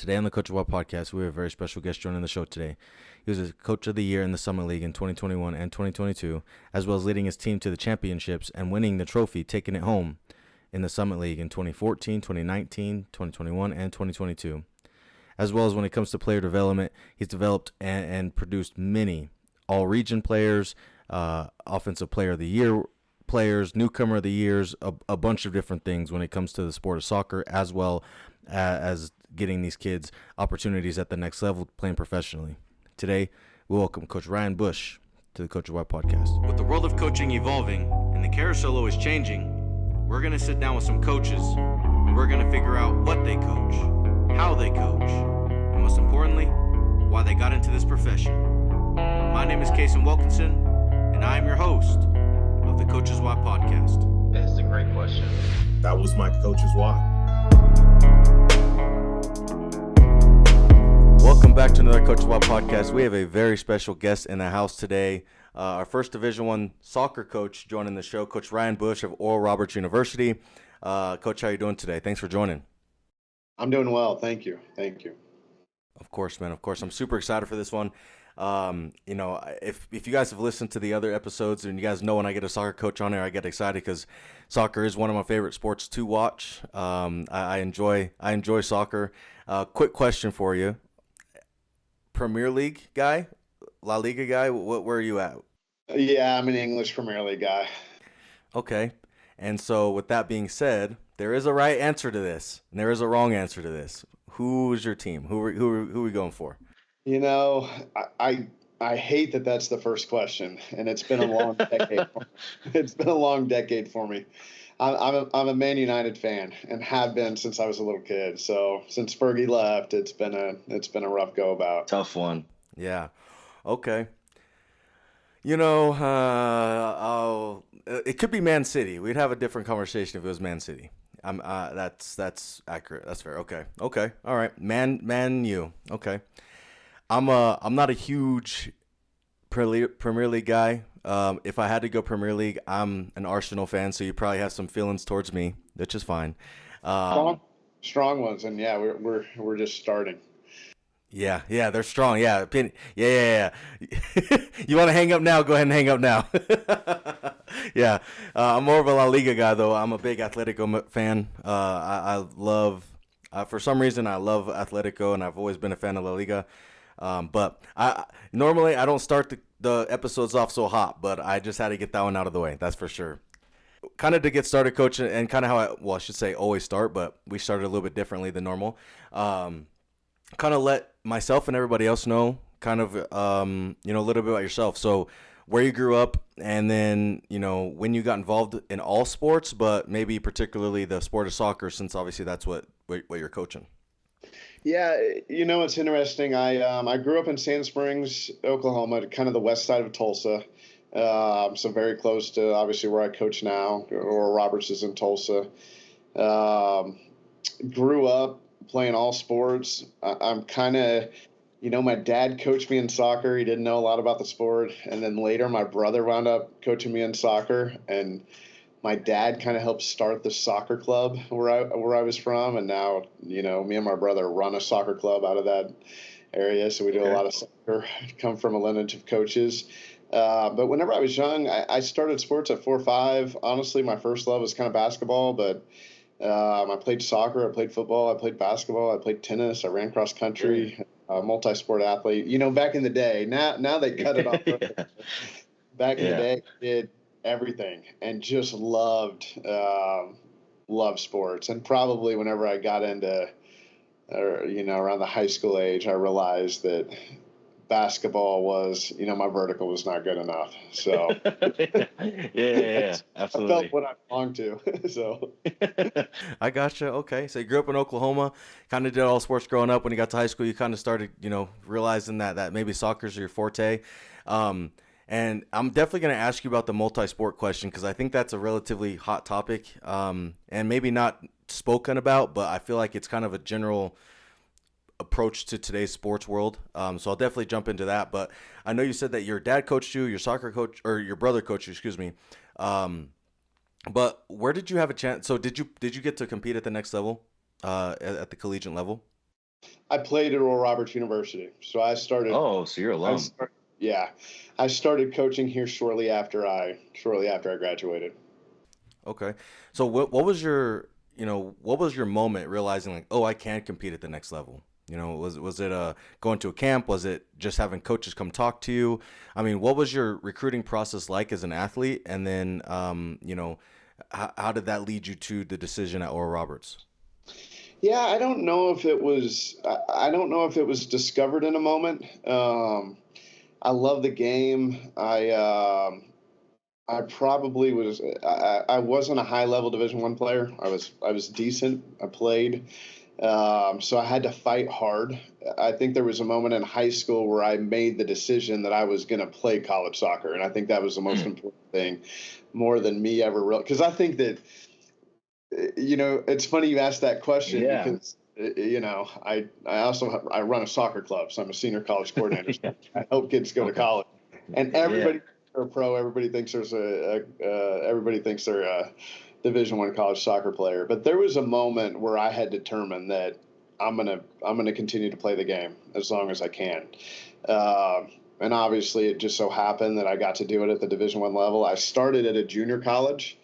Today on the Coach of What podcast, we have a very special guest joining the show today. He was a Coach of the Year in the Summit League in 2021 and 2022, as well as leading his team to the championships and winning the trophy, taking it home in the Summit League in 2014, 2019, 2021, and 2022. As well as when it comes to player development, he's developed and produced many all-region players, Offensive Player of the Year players, Newcomer of the Years, a bunch of different things when it comes to the sport of soccer, as well as getting these kids opportunities at the next level playing professionally. Today, we welcome Coach Ryan Bush to the Coach of What podcast. With the world of coaching evolving and the carousel always changing, we're going to sit down with some coaches and we're going to figure out what they coach, how they coach, and most importantly, why they got into this profession. My name is Kason Wilkinson, and I am your host of the Coach's Why podcast. That's a great question. That was my Coach's Why. Welcome back to another Coach's Why podcast. We have a very special guest in the house today. Our first Division I soccer coach joining the show, Coach Ryan Bush of Oral Roberts University. Coach, how are you doing today? Thanks for joining. I'm doing well. Thank you. Of course, man. Of course. I'm super excited for this one. If you guys have listened to the other episodes and you guys know when I get a soccer coach on there, I get excited because soccer is one of my favorite sports to watch. I enjoy soccer. Quick question for you. Premier League guy, La Liga guy, where are you at? Yeah, I'm an English Premier League guy. Okay. And so with that being said, there is a right answer to this and there is a wrong answer to this. Who is your team? Who are we going for? You know, I hate that that's the first question, and it's been a long decade. It's been a long decade for me. I'm a Man United fan and have been since I was a little kid. So since Fergie left, it's been a rough go about. Tough one. Yeah. Okay. It could be Man City. We'd have a different conversation if it was Man City. That's accurate. That's fair. Okay. All right. Man U. Okay. I'm not a huge Premier League guy. If I had to go Premier League, I'm an Arsenal fan, so you probably have some feelings towards me, which is fine. Strong ones, and yeah, we're just starting. Yeah, they're strong. Yeah. You want to hang up now? Go ahead and hang up now. Yeah, I'm more of a La Liga guy, though. I'm a big Atletico fan. I love, for some reason, I love Atletico, and I've always been a fan of La Liga. But I normally don't start the episodes off so hot, but I just had to get that one out of the way. That's for sure. Kind of to get started, Coach, and kind of how I should say always start, but we started a little bit differently than normal. Kind of let myself and everybody else know kind of, a little bit about yourself. So where you grew up and then, when you got involved in all sports, but maybe particularly the sport of soccer, since obviously that's what you're coaching. Yeah, it's interesting. I grew up in Sand Springs, Oklahoma, kind of the west side of Tulsa. So very close to obviously where I coach now. Oral Roberts is in Tulsa. Grew up playing all sports. I'm kind of, my dad coached me in soccer. He didn't know a lot about the sport. And then later my brother wound up coaching me in soccer. And my dad kind of helped start the soccer club where I was from. And now, me and my brother run a soccer club out of that area. So we do a lot of soccer, come from a lineage of coaches. But whenever I was young, I started sports at 4 or 5. Honestly, my first love was kind of basketball, but I played soccer, I played football, I played basketball, I played tennis, I ran cross country, multi-sport athlete. Back in the day, now they cut it off. Back in the day, I did everything and just loved sports. And probably whenever I got into, around the high school age, I realized that basketball was, my vertical was not good enough. So yeah, absolutely. I felt what I belonged to. So I gotcha. Okay. So you grew up in Oklahoma, kind of did all sports growing up. When you got to high school, you kind of started, realizing that maybe soccer's your forte. And I'm definitely going to ask you about the multi-sport question because I think that's a relatively hot topic and maybe not spoken about, but I feel like it's kind of a general approach to today's sports world. So I'll definitely jump into that. But I know you said that your dad coached you, your soccer coach, or your brother coached you, excuse me. But where did you have a chance? So did you get to compete at the next level, at the collegiate level? I played at Oral Roberts University, so I started. Oh, so you're alum. Yeah, I started coaching here shortly after I graduated. Okay. So what was your what was your moment realizing like, oh, I can compete at the next level? Was it going to a camp? Was it just having coaches come talk to you? I mean, what was your recruiting process like as an athlete? And then how did that lead you to the decision at Oral Roberts? Yeah, I don't know if it was. I don't know if it was discovered in a moment. I love the game. I probably was. I wasn't a high level Division One player. I was decent. I played. So I had to fight hard. I think there was a moment in high school where I made the decision that I was going to play college soccer, and I think that was the most important thing, more than me ever real. Because I think that it's funny you asked that question because I run a soccer club, so I'm a senior college coordinator. So I help kids go to college, and everybody are pro. Everybody thinks everybody thinks they're a Division One college soccer player. But there was a moment where I had determined that I'm gonna continue to play the game as long as I can. And obviously, it just so happened that I got to do it at the Division One level. I started at a junior college.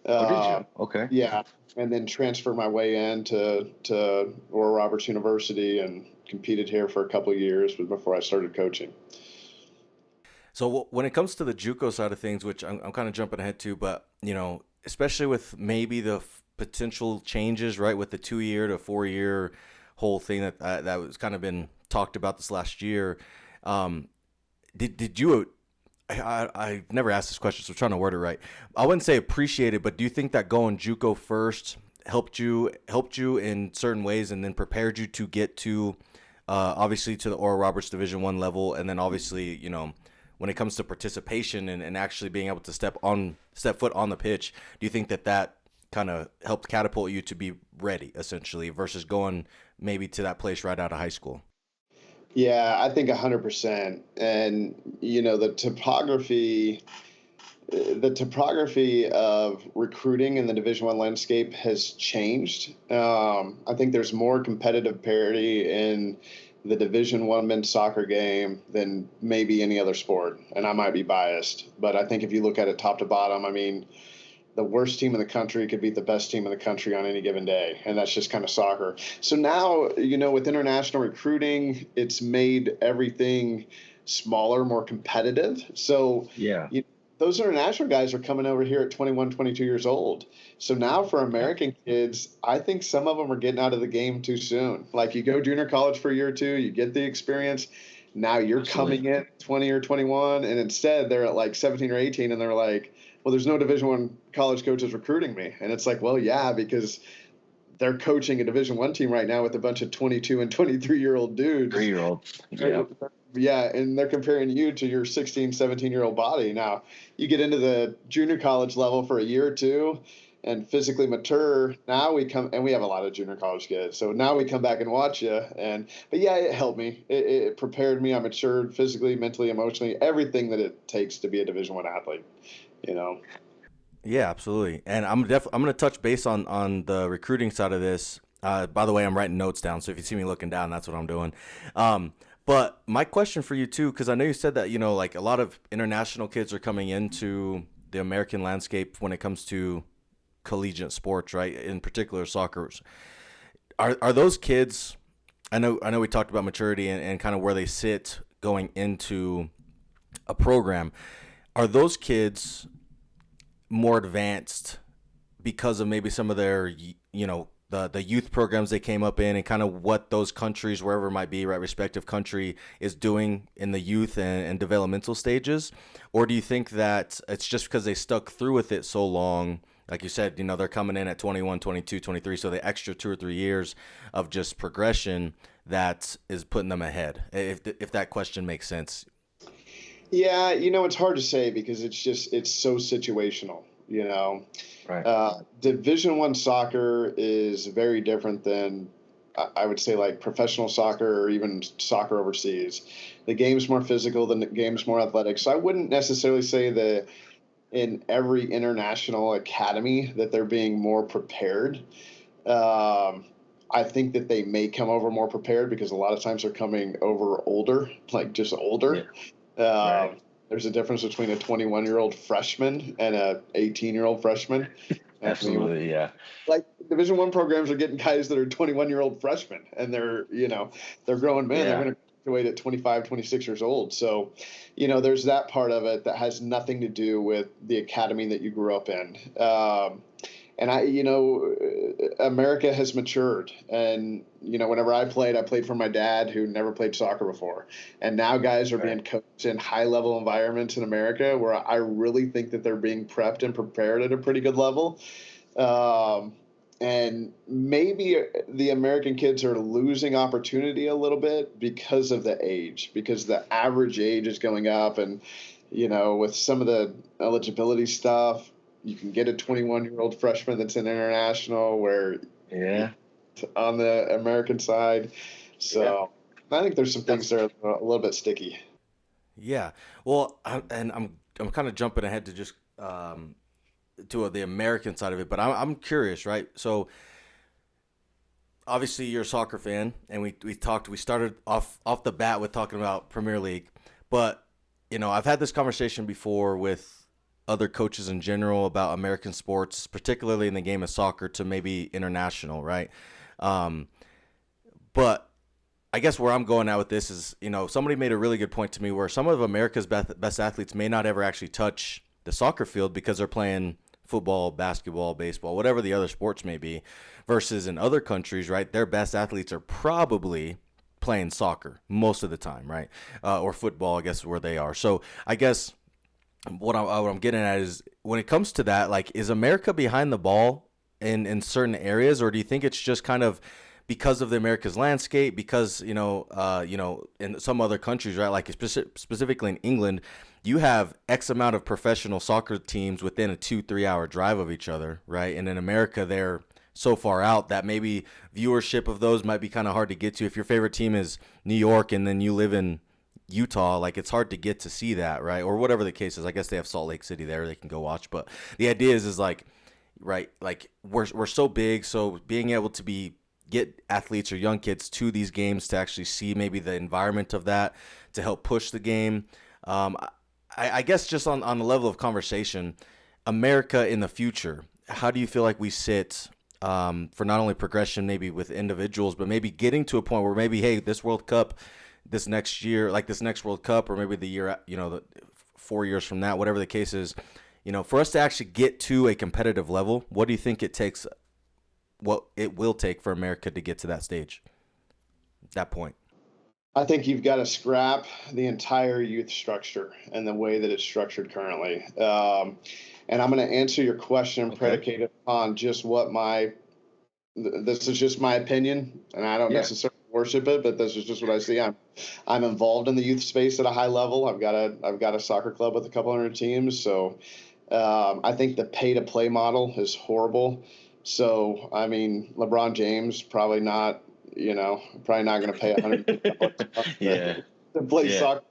Oh, did you? Okay. Yeah, and then transferred my way into Oral Roberts University and competed here for a couple of years before I started coaching. So when it comes to the JUCO side of things, which I'm kind of jumping ahead to, but especially with maybe the potential changes, right, with the 2-year to 4-year whole thing that was kind of been talked about this last year. Did you? I've never asked this question, so I'm trying to word it right. I wouldn't say appreciate it, but do you think that going JUCO first helped you in certain ways, and then prepared you to get to obviously to the Oral Roberts Division One level, and then obviously when it comes to participation and actually being able to step foot on the pitch, do you think that kind of helped catapult you to be ready essentially versus going maybe to that place right out of high school? Yeah, I think 100%. And the topography of recruiting in the Division One landscape has changed. I think there's more competitive parity in the Division One men's soccer game than maybe any other sport. And I might be biased, but I think if you look at it top to bottom, I mean, the worst team in the country could beat the best team in the country on any given day. And that's just kind of soccer. So now, with international recruiting, it's made everything smaller, more competitive. So those international guys are coming over here at 21, 22 years old. So now for American kids, I think some of them are getting out of the game too soon. Like you go junior college for a year or two, you get the experience. Now you're coming in 20 or 21, and instead they're at like 17 or 18, and they're like, well, there's no Division One college coaches recruiting me. And it's like, well, yeah, because they're coaching a Division One team right now with a bunch of 22 and 23-year-old dudes. 3-year-olds. Yeah. Yeah, and they're comparing you to your 16, 17-year-old body. Now, you get into the junior college level for a year or two and physically mature. Now we come, and we have a lot of junior college kids. So now we come back and watch you. But yeah, it helped me. It prepared me. I matured physically, mentally, emotionally, everything that it takes to be a Division One athlete. Yeah, absolutely. And I'm going to touch base on the recruiting side of this. By the way, I'm writing notes down, so if you see me looking down, that's what I'm doing. But my question for you too, because I know you said that like a lot of international kids are coming into the American landscape when it comes to collegiate sports, right? In particular, soccer. Are those kids? I know we talked about maturity and kind of where they sit going into a program. Are those kids more advanced because of maybe some of their, the youth programs they came up in and kind of what those countries, wherever it might be, right, respective country is doing in the youth and developmental stages? Or do you think that it's just because they stuck through with it so long, like you said, they're coming in at 21, 22, 23, so the extra 2 or 3 years of just progression that is putting them ahead, if that question makes sense? Yeah, it's hard to say because it's so situational, Right. Division One soccer is very different than I would say like professional soccer or even soccer overseas. The game's more physical, the game's more athletic. So I wouldn't necessarily say that in every international academy that they're being more prepared. I think that they may come over more prepared because a lot of times they're coming over older, like just older. Right. There's a difference between a 21-year-old freshman and a 18-year-old freshman. Absolutely, yeah. Like Division I programs are getting guys that are 21-year-old freshmen, and they're grown men. Yeah. They're going to graduate at 25, 26 years old. So, there's that part of it that has nothing to do with the academy that you grew up in. And America has matured. And, whenever I played for my dad, who never played soccer before. And now guys are being coached in high-level environments in America where I really think that they're being prepped and prepared at a pretty good level. And maybe the American kids are losing opportunity a little bit because of the age, because the average age is going up. And, with some of the eligibility stuff, you can get a 21-year-old freshman that's an international where on the American side. So I think there's some things that are a little bit sticky. Yeah. Well, I'm kind of jumping ahead to just to the American side of it, but I'm curious, right? So obviously you're a soccer fan, and we started off the bat with talking about Premier League, but I've had this conversation before with other coaches in general about American sports, particularly in the game of soccer, to maybe international, right? But I guess where I'm going at with this is, somebody made a really good point to me where some of America's best athletes may not ever actually touch the soccer field because they're playing football, basketball, baseball, whatever the other sports may be, versus in other countries, right, their best athletes are probably playing soccer most of the time, right? Or football, I guess, where they are. So I guess what I'm getting at is, when it comes to that, like, is America behind the ball in certain areas, or do you think it's just kind of because of the America's landscape, because in some other countries, right, like specifically in England, you have X amount of professional soccer teams within a 2-3 hour drive of each other, right? And in America, they're so far out that maybe viewership of those might be kind of hard to get to. If your favorite team is New York and then you live in Utah, like, it's hard to get to see that, right? Or whatever the case is. I guess they have Salt Lake City there they can go watch. But the idea is like, right, like, we're so big, so being able to get athletes or young kids to these games to actually see maybe the environment of that, to help push the game. I guess just on the level of conversation, America in the future, how do you feel like we sit for not only progression maybe with individuals, but maybe getting to a point where maybe, hey, this World Cup this next year, like this next World Cup, or maybe the year, 4 years from that, whatever the case is, for us to actually get to a competitive level, what do you think it takes, what it will take for America to get to that stage, that point? I think you've got to scrap the entire youth structure and the way that it's structured currently. And I'm going to answer your question predicated on just this is just my opinion, and I don't necessarily worship it, but this is just what I see. I'm involved in the youth space at a high level. I've got a soccer club with a couple hundred teams. So I think the pay to play model is horrible. So, I mean, LeBron James probably not going to pay $100 to play soccer.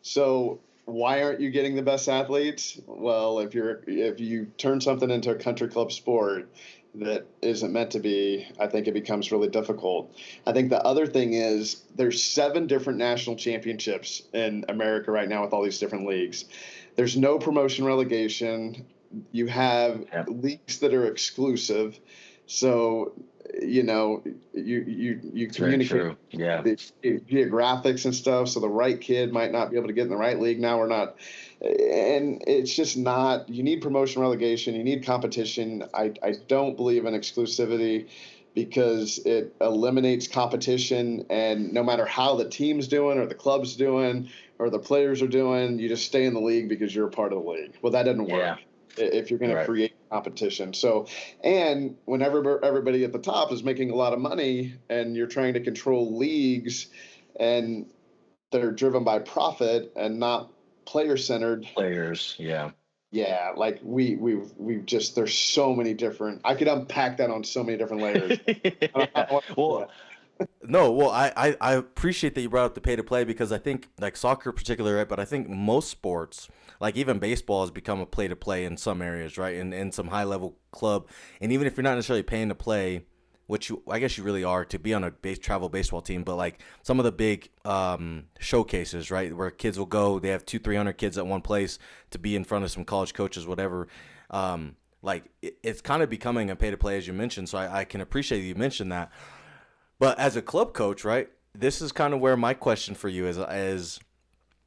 So why aren't you getting the best athletes? Well, if you turn something into a country club sport that isn't meant to be, I think it becomes really difficult. I think the other thing is there's 7 different national championships in America right now with all these different leagues. There's no promotion relegation. You have leagues that are exclusive. So, you communicate the geographics and stuff. So the right kid might not be able to get in the right league now or not. And it's just not, you need promotion relegation. You need competition. I don't believe in exclusivity because it eliminates competition. And no matter how the team's doing or the club's doing or the players are doing, you just stay in the league because you're a part of the league. Well, that doesn't work if you're going to create competition. So, and whenever everybody at the top is making a lot of money and you're trying to control leagues and they're driven by profit and not player-centered. Yeah, like we've just, there's so many different, I could unpack that on so many different layers. I appreciate that you brought up the pay to play, because I think, like, soccer particularly, right, but I think most sports, like even baseball, has become a play to play in some areas, right, in some high level club. And even if you're not necessarily paying to play, which I guess you really are, to be on a travel baseball team, but like some of the big showcases, right, where kids will go, they have 200-300 kids at one place to be in front of some college coaches, whatever. It's kind of becoming a pay to play, as you mentioned. So I can appreciate you mentioned that. But as a club coach, right, this is kind of where my question for you is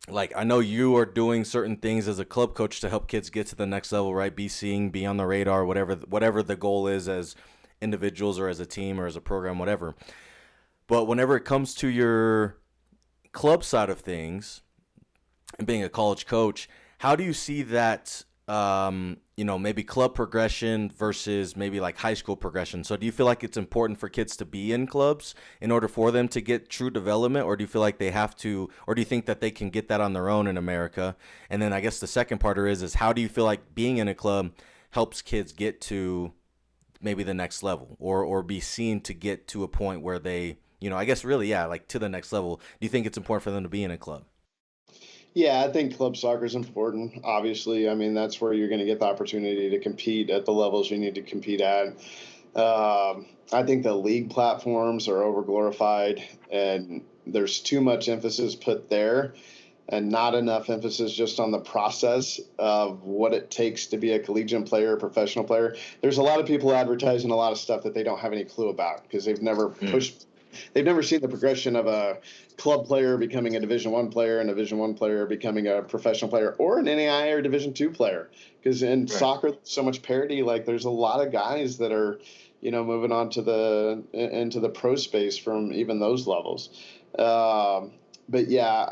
like, I know you are doing certain things as a club coach to help kids get to the next level, right? Be seen, be on the radar, whatever the goal is as individuals or as a team or as a program, whatever. But whenever it comes to your club side of things and being a college coach, how do you see that, maybe club progression versus maybe like high school progression? So do you feel like it's important for kids to be in clubs in order for them to get true development, or do you feel like they have to, or do you think that they can get that on their own in America? And then I guess the second part is how do you feel like being in a club helps kids get to maybe the next level, or be seen to get to a point where they, I guess really, yeah, like to the next level? Do you think it's important for them to be in a club? Yeah, I think club soccer is important. Obviously, I mean, that's where you're going to get the opportunity to compete at the levels you need to compete at. I think the league platforms are overglorified, and there's too much emphasis put there and not enough emphasis just on the process of what it takes to be a collegiate player, a professional player. There's a lot of people advertising a lot of stuff that they don't have any clue about because they've never seen the progression of a club player becoming a Division I player, and a Division I player becoming a professional player, or an NAIA or Division II player. Because in soccer, so much parity. Like, there's a lot of guys that are, moving on to into the pro space from even those levels. But yeah,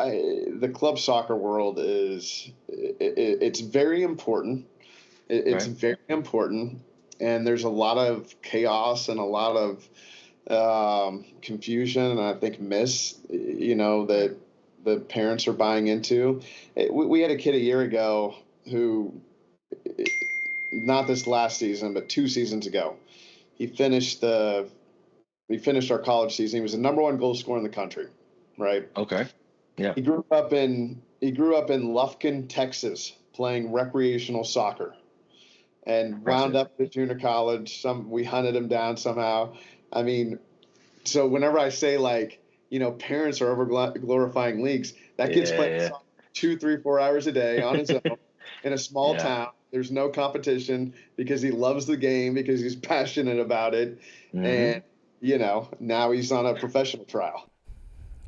the club soccer world it's very important. It's very important, and there's a lot of chaos and a lot of confusion, and I think that the parents are buying into. We had a kid a year ago who, not this last season, but 2 seasons ago, he finished our college season. He was the number 1 goal scorer in the country, right? Okay. Yeah. He grew up in Lufkin, Texas, playing recreational soccer, and wound up at junior college. We hunted him down somehow. I mean, so whenever I say, like, parents are over glorifying leagues, that kid's playing 2, 3, 4 hours a day on his own in a small town. There's no competition because he loves the game, because he's passionate about it. Mm-hmm. And, now he's on a professional trial.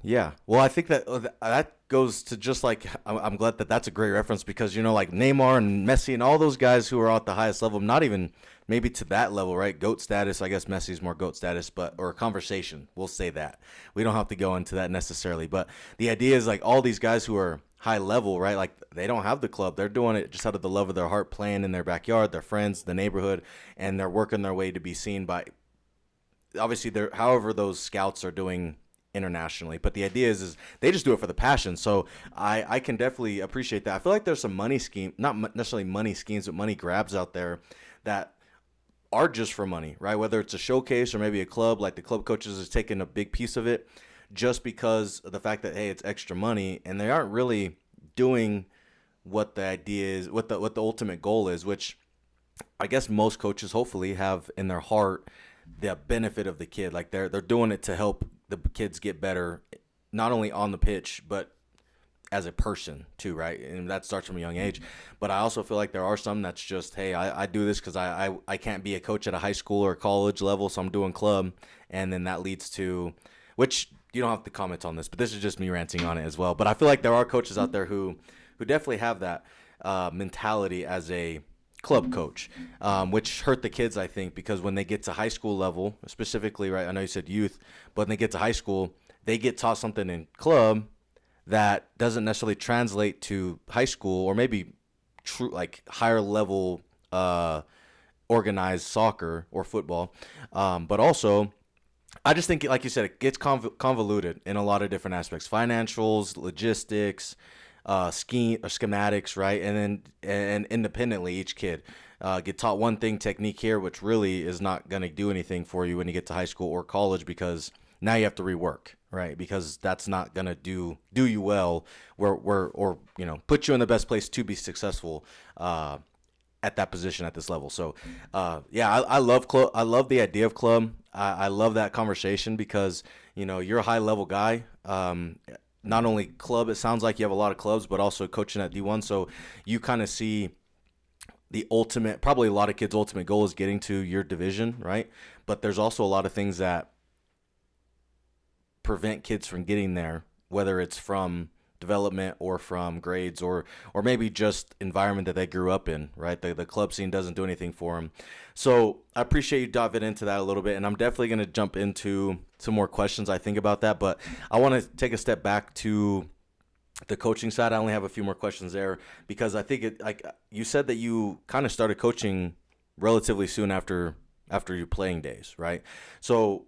Yeah. Well, I think that goes to just like, I'm glad that's a great reference because, like Neymar and Messi and all those guys who are at the highest level, not even maybe to that level, right? GOAT status. I guess Messi's more GOAT status, or conversation. We'll say that. We don't have to go into that necessarily. But the idea is, like, all these guys who are high level, right? Like, they don't have the club. They're doing it just out of the love of their heart, playing in their backyard, their friends, the neighborhood, and they're working their way to be seen by, obviously, however those scouts are doing internationally. But the idea is they just do it for the passion. So I can definitely appreciate that. I feel like there's some money scheme, not necessarily money schemes, but money grabs out there that are just for money, right? Whether it's a showcase or maybe a club, like the club coaches is taking a big piece of it just because of the fact that, hey, it's extra money, and they aren't really doing what the idea is, what the ultimate goal is, which I guess most coaches hopefully have in their heart the benefit of the kid. Like, they're doing it to help the kids get better, not only on the pitch, but as a person too, right? And that starts from a young age. But I also feel like there are some that's just, hey, I do this because I can't be a coach at a high school or college level, so I'm doing club. And then that leads to, which you don't have to comment on this, but this is just me ranting on it as well. But I feel like there are coaches out there who definitely have that mentality as a club coach, which hurt the kids, I think, because when they get to high school level, specifically, right, I know you said youth, but when they get to high school, they get taught something in club that doesn't necessarily translate to high school, or maybe true, like, higher level organized soccer or football. But also, I just think, like you said, it gets convoluted in a lot of different aspects: financials, logistics, schematics, right? And independently, each kid get taught one thing, technique here, which really is not going to do anything for you when you get to high school or college, because now you have to rework, right? Because that's not going to do you well, or put you in the best place to be successful at that position at this level. So, I love club. I love the idea of club. I love that conversation because, you're a high level guy. Not only club, it sounds like you have a lot of clubs, but also coaching at D1. So you kind of see the ultimate, probably a lot of kids' ultimate goal is getting to your division, right? But there's also a lot of things that prevent kids from getting there, whether it's from development or from grades or maybe just environment that they grew up in, right? The club scene doesn't do anything for them. So I appreciate you diving into that a little bit, and I'm definitely going to jump into some more questions I think about that, but I want to take a step back to the coaching side. I only have a few more questions there because I think like you said that you kind of started coaching relatively soon after your playing days, right? So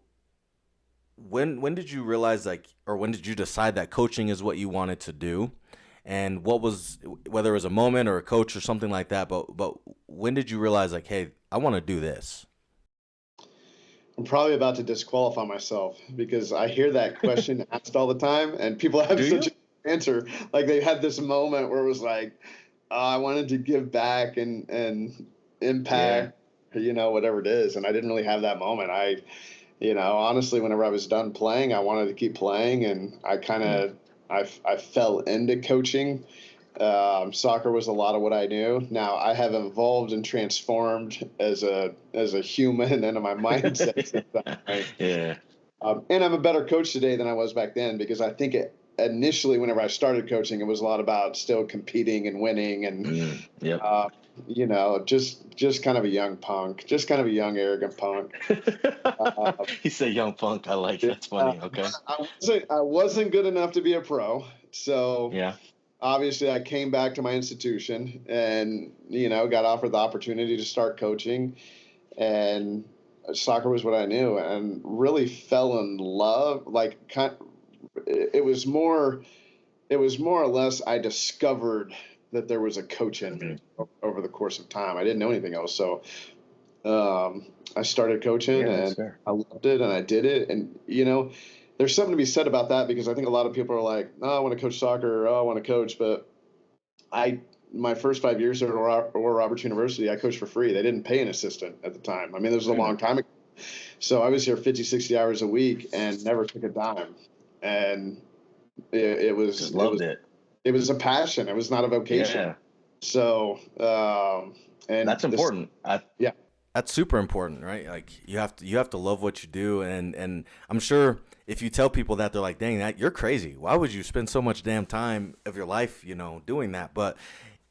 when did you realize, like, or when did you decide that coaching is what you wanted to do? And what was, whether it was a moment or a coach or something like that, but when did you realize, like, hey, I want to do this? I'm probably about to disqualify myself because I hear that question asked all the time, and people have Do such you? an answer. Like they had this moment where it was like, I wanted to give back and Yeah. impact, whatever it is. And I didn't really have that moment. Honestly, whenever I was done playing, I wanted to keep playing, and I kind Mm. of, I fell into coaching. Soccer was a lot of what I knew. Now I have evolved and transformed as a human and in my mindset since then, right? Yeah. And I'm a better coach today than I was back then because I think initially, whenever I started coaching, it was a lot about still competing and winning and Yep. uh, just kind of a young punk, just kind of a young arrogant punk. Uh, He said young punk. I like yeah, that's funny. Okay. I wasn't good enough to be a pro, so Yeah. obviously I came back to my institution and got offered the opportunity to start coaching, and soccer was what I knew, and really fell in love. Like it was more or less I discovered that there was a coach in me Mhm. over the course of time. I didn't know anything else, so I started coaching Yeah, that's and fair. I loved it and I did it. And, there's something to be said about that because I think a lot of people are like, oh, I want to coach soccer. Or, oh, I want to coach. But my first 5 years at Oral Roberts University, I coached for free. They didn't pay an assistant at the time. I mean, this was a Mm. long time ago. So I was here 50, 60 hours a week and never took a dime. And it was, Just it loved was, it. it was a passion. It was not a vocation. Yeah. So, and That's this, important. yeah. That's super important, right? Like you have to love what you do, and I'm sure if you tell people that, they're like, "Dang, that you're crazy. Why would you spend so much damn time of your life, doing that?" But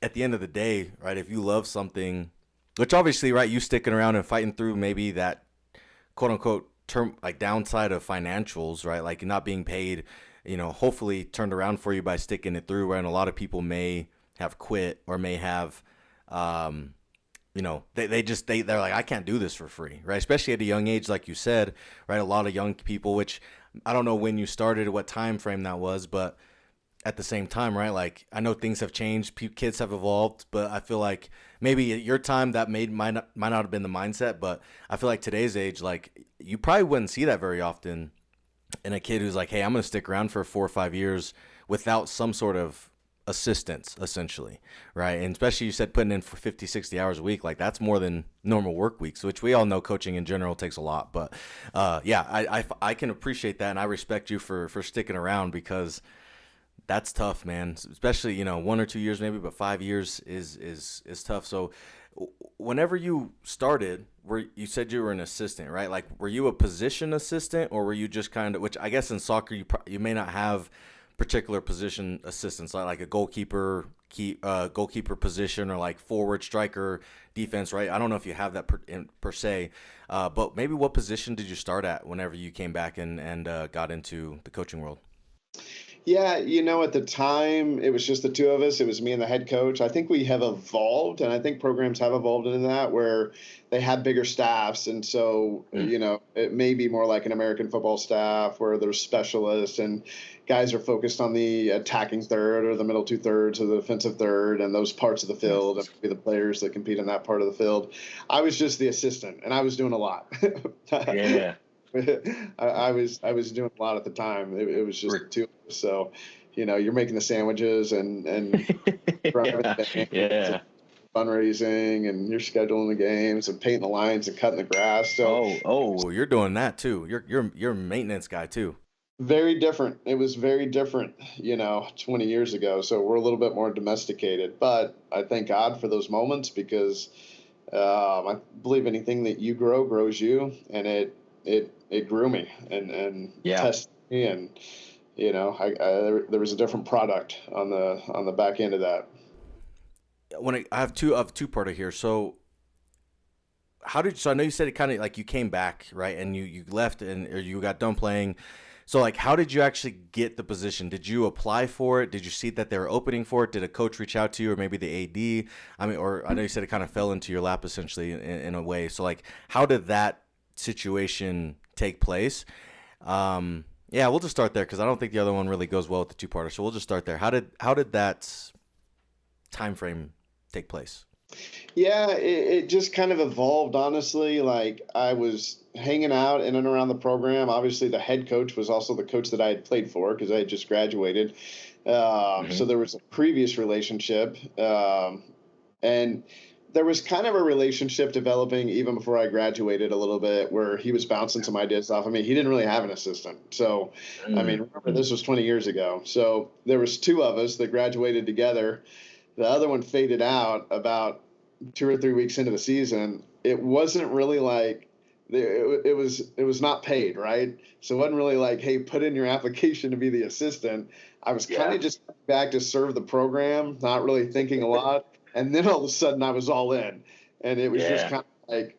at the end of the day, right, if you love something, which obviously, right, you sticking around and fighting through maybe that quote unquote term like downside of financials, right? Like not being paid, hopefully turned around for you by sticking it through, right? And a lot of people may have quit or may have um they're like, I can't do this for free, right? Especially at a young age, like you said, right? A lot of young people, which I don't know when you started, what time frame that was, but at the same time, right? Like I know things have changed, kids have evolved, but I feel like maybe at your time that might not have been the mindset, but I feel like today's age, like you probably wouldn't see that very often in a kid who's like, hey, I'm going to stick around for 4 or 5 years without some sort of assistance, essentially, right? And especially you said putting in for 50, 60 hours a week, like that's more than normal work weeks, which we all know coaching in general takes a lot. But yeah, I can appreciate that, and I respect you for sticking around because that's tough, man. Especially 1 or 2 years maybe, but 5 years is tough. So whenever you started, where you said you were an assistant, right? Like, were you a position assistant, or were you just kind of, which I guess in soccer you may not have particular position assistants, like a goalkeeper, goalkeeper position, or like forward, striker, defense, right? I don't know if you have that per se, but maybe what position did you start at whenever you came back and got into the coaching world? Yeah, at the time it was just the two of us. It was me and the head coach. I think we have evolved, and I think programs have evolved into that where they have bigger staffs, and so Mm. it may be more like an American football staff where there's specialists and guys are focused on the attacking third or the middle two thirds or the defensive third and those parts of the Mm. field, and maybe the players that compete in that part of the field. I was just the assistant, and I was doing a lot. Yeah. I was doing a lot at the time. It was just the two of us. So, you're making the sandwiches and driving Yeah. the van. Yeah. fundraising, and you're scheduling the games and painting the lines and cutting the grass. So Oh, you're doing that too. You're a maintenance guy too. very different. It was very different, 20 years ago. So we're a little bit more domesticated, but I thank God for those moments because I believe anything that you grow grows you, and it grew me and tested me, and there was a different product on the back end of that. I have two-parter here. So I know you said it kind of like you came back, right? And you left or you got done playing. So like, how did you actually get the position? Did you apply for it? Did you see that they were opening for it? Did a coach reach out to you, or maybe the AD? I mean, or I know you said it kind of fell into your lap essentially in a way. So like, how did that situation take place? Yeah, we'll just start there because I don't think the other one really goes well with the two-parter. So we'll just start there. How did that time frame take place? Yeah, it just kind of evolved, honestly. Like, I was hanging out in and around the program. Obviously, the head coach was also the coach that I had played for because I had just graduated. So there was a previous relationship. And there was kind of a relationship developing even before I graduated a little bit, where he was bouncing some ideas off of me. He didn't really have an assistant. So, I mean, remember, this was 20 years ago. So there was two of us that graduated together. The other one faded out about 2 or 3 weeks into the season. It wasn't really like it was not paid, right? So it wasn't really like, hey, put in your application to be the assistant. I was kind of just back to serve the program, not really thinking a lot. And then all of a sudden I was all in. And it was just kind of like,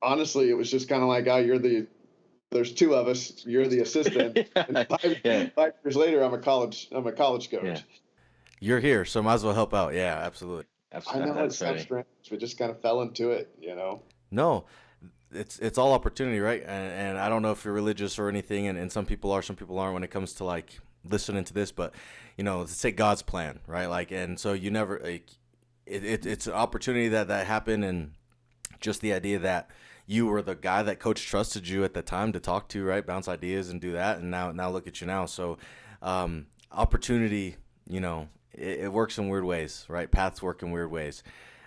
honestly, it was just kind of like, oh, there's two of us, you're the assistant. And 5 years later, I'm a college coach. Yeah. You're here, so might as well help out. Yeah, absolutely. I know it sounds strange. We just kind of fell into it, No, it's all opportunity, right? And I don't know if you're religious or anything, and some people are, some people aren't when it comes to like listening to this, but let's say God's plan, right? Like, and so you never like it's an opportunity that happened, and just the idea that you were the guy that coach trusted you at the time to talk to, right? Bounce ideas and do that, and now look at you now. So opportunity, it works in weird ways, right? Paths work in weird ways.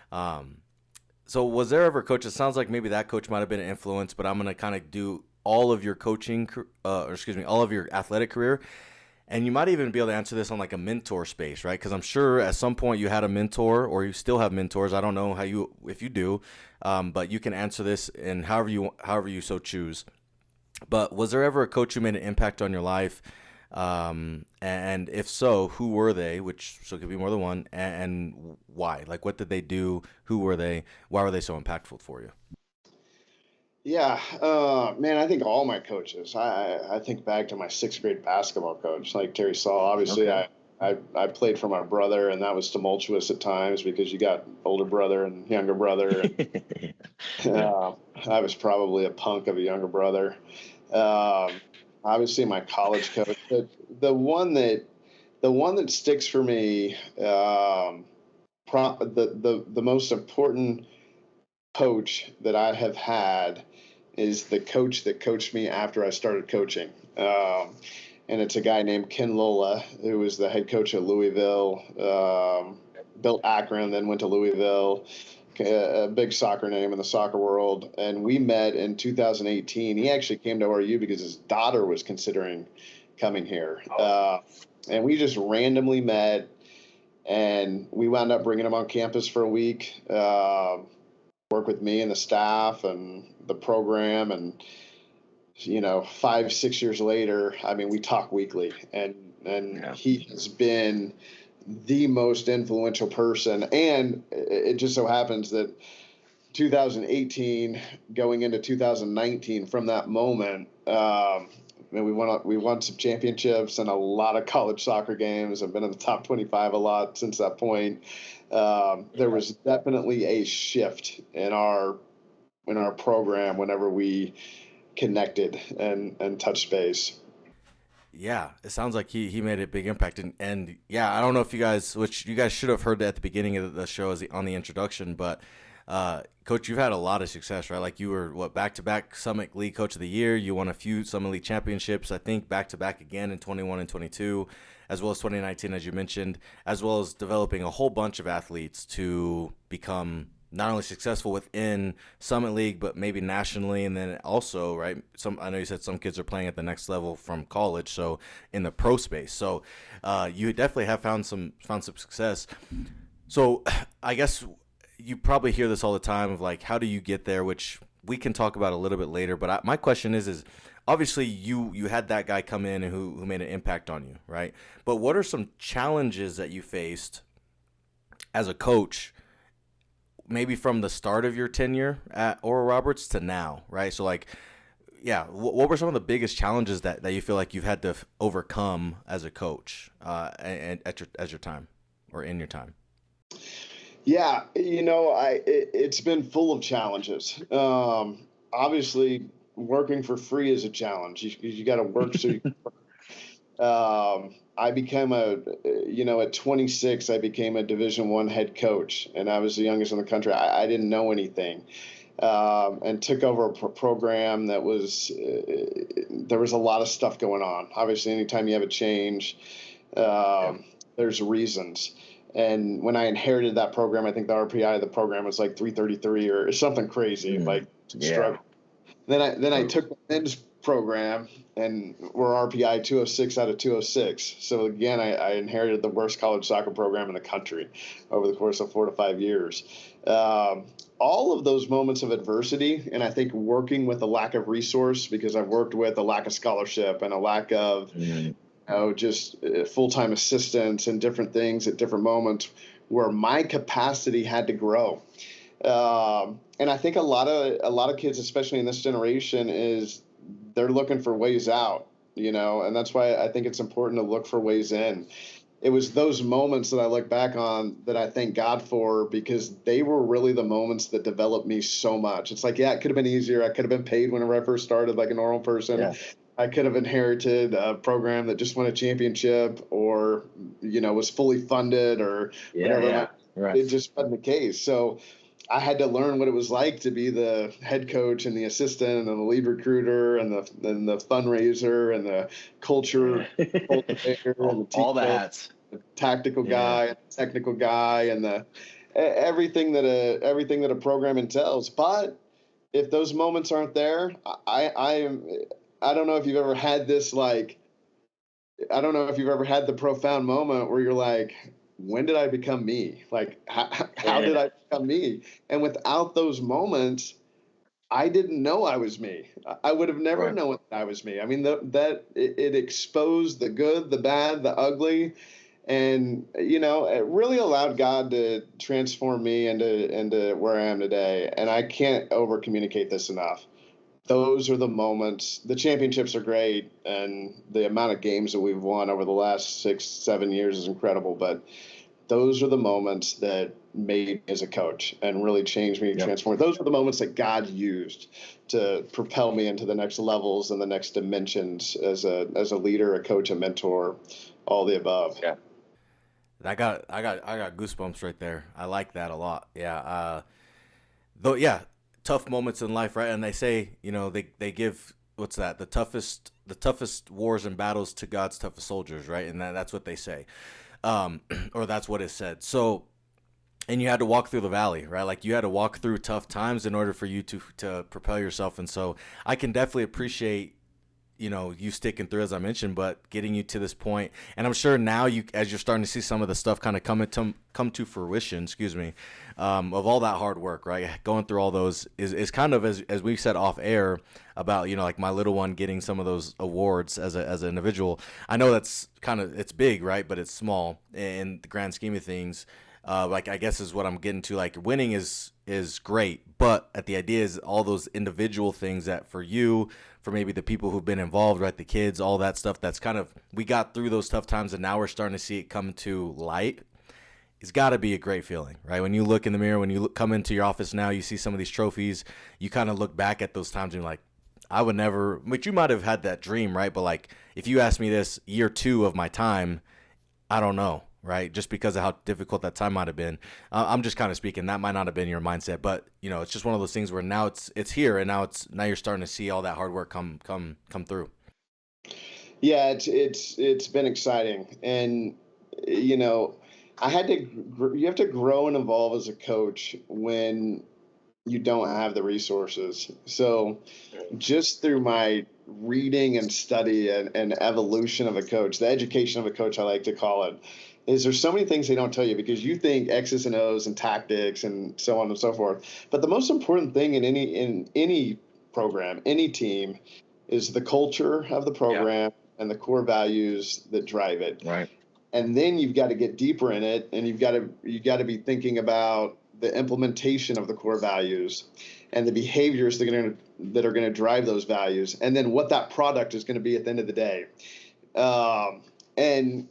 So was there ever a coach? It sounds like maybe that coach might have been an influence, but I'm going to kind of do all of your coaching, all of your athletic career. And you might even be able to answer this on like a mentor space, right? Because I'm sure at some point you had a mentor, or you still have mentors. I don't know if you do, but you can answer this in however you so choose. But was there ever a coach who made an impact on your life? And if so, who were they? So it could be more than one, and why? Like, what did they do? Who were they? Why were they so impactful for you? Yeah, man, I think all my coaches. I think back to my 6th grade basketball coach, like Terry Saul. Obviously, Okay. I played for my brother, and that was tumultuous at times because you got older brother and younger brother. And, I was probably a punk of a younger brother. Obviously, my college coach, but the one that sticks for me, the most important coach that I have had is the coach that coached me after I started coaching. And it's a guy named Ken Lola, who was the head coach at Louisville, built Akron, then went to Louisville, a big soccer name in the soccer world. And we met in 2018. He actually came to ORU because his daughter was considering coming here. And we just randomly met, and we wound up bringing him on campus for a week, work with me and the staff and the program. And 5-6 years later, I mean, we talk weekly, and he has been the most influential person. And it just so happens that 2018 going into 2019, from that moment, we won some championships and a lot of college soccer games. I've been in the top 25 a lot since that point. There was definitely a shift in our program whenever we connected and touched base. Yeah, it sounds like he made a big impact, and yeah, I don't know if you guys, which you guys should have heard at the beginning of the show on the introduction, but Coach, you've had a lot of success, right? Like you were back-to-back Summit League Coach of the Year. You won a few Summit League championships, I think back-to-back again in 21 and 22, as well as 2019, as you mentioned, as well as developing a whole bunch of athletes to become not only successful within Summit League, but maybe nationally, and then also, right? I know you said some kids are playing at the next level from college, so in the pro space. So you definitely have found some success. So I guess you probably hear this all the time of like, how do you get there? Which we can talk about a little bit later. But my question is obviously you had that guy come in who made an impact on you, right? But what are some challenges that you faced as a coach, maybe from the start of your tenure at Oral Roberts to now, right? So like, yeah, what were some of the biggest challenges that you feel like you've had to overcome as a coach and at your time or in your time? Yeah, it's been full of challenges. Obviously, working for free is a challenge. You got to work so you can work. I became at 26, I became a Division I head coach, and I was the youngest in the country. I didn't know anything, and took over a program that was there was a lot of stuff going on. Obviously, anytime you have a change, there's reasons. And when I inherited that program, I think the RPI of the program was like 333 or something crazy, struggle. Then I took the men's program, and we're RPI 206 out of 206. So again, I inherited the worst college soccer program in the country over the course of 4 to 5 years. All of those moments of adversity, and I think working with a lack of resource, because I've worked with a lack of scholarship and a lack of just full-time assistants and different things at different moments where my capacity had to grow. And I think a lot of kids, especially in this generation, they're looking for ways out, and that's why I think it's important to look for ways in. It was those moments that I look back on that I thank God for, because they were really the moments that developed me so much. It's like, it could have been easier. I could have been paid whenever I first started like a normal person. Yeah. I could have inherited a program that just won a championship or, was fully funded or whatever. Yeah. Right. It just wasn't the case. So I had to learn what it was like to be the head coach and the assistant and the lead recruiter and the fundraiser and the culture cultivator and all the hats, the tactical guy, the technical guy, and the everything that a program entails. But if those moments aren't there, I don't know if you've ever had this, I don't know if you've ever had the profound moment where you're like, when did I become me? Like, how did I become me? And without those moments, I didn't know I was me. I would have never known I was me. I mean, it exposed the good, the bad, the ugly. And, it really allowed God to transform me into where I am today. And I can't over communicate this enough. Those are the moments. The championships are great, and the amount of games that we've won over the last 6-7 years is incredible. But those are the moments that made me as a coach and really changed me, transformed. Those are the moments that God used to propel me into the next levels and the next dimensions as a leader, a coach, a mentor, all the above. Yeah, I got goosebumps right there. I like that a lot. Yeah. Tough moments in life, right? And they say, they give the toughest wars and battles to God's toughest soldiers, right? And that's what they say, or that's what is said. So, and you had to walk through the valley, right? Like you had to walk through tough times in order for you to propel yourself. And so I can definitely appreciate, you sticking through, as I mentioned, but getting you to this point. And I'm sure now as you're starting to see some of the stuff kind of come to fruition, of all that hard work, right? Going through all those is kind of, as we said off air about, like my little one getting some of those awards as an individual. I know that's it's big, right? But it's small in the grand scheme of things. I guess is what I'm getting to. Like winning is great, but the idea is all those individual things that for you, for maybe the people who've been involved, right, the kids, all that stuff, that's we got through those tough times and now we're starting to see it come to light. It's got to be a great feeling, right? When you look in the mirror, when you come into your office now, you see some of these trophies, you kind of look back at those times and you're like, I would never, but you might have had that dream, right? But if you ask me this year 2 of my time, I don't know. right? Just because of how difficult that time might have been. I'm just kind of speaking. That might not have been your mindset, but it's just one of those things where now it's here, and now you're starting to see all that hard work come through. Yeah, it's been exciting, and you have to grow and evolve as a coach when you don't have the resources. So just through my reading and study and evolution of a coach, the education of a coach, I like to call it, is there's so many things they don't tell you because you think X's and O's and tactics and so on and so forth. But the most important thing in any program, any team, is the culture of the program and the core values that drive it. Right. And then you've got to get deeper in it, and you got to be thinking about the implementation of the core values and the behaviors that are going to drive those values, and then what that product is going to be at the end of the day. And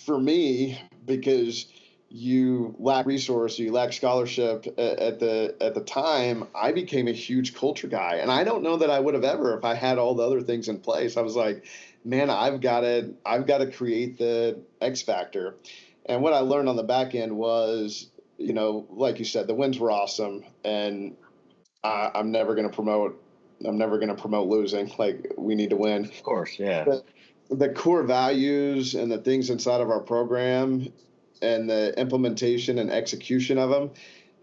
for me, because you lack resource, you lack scholarship at the time, I became a huge culture guy, and I don't know that I would have ever if I had all the other things in place. I was like, man, I've got to create the X factor. And what I learned on the back end was, like you said, the wins were awesome, and I'm never going to promote losing. Like, we need to win. Of course, yeah. The core values and the things inside of our program and the implementation and execution of them,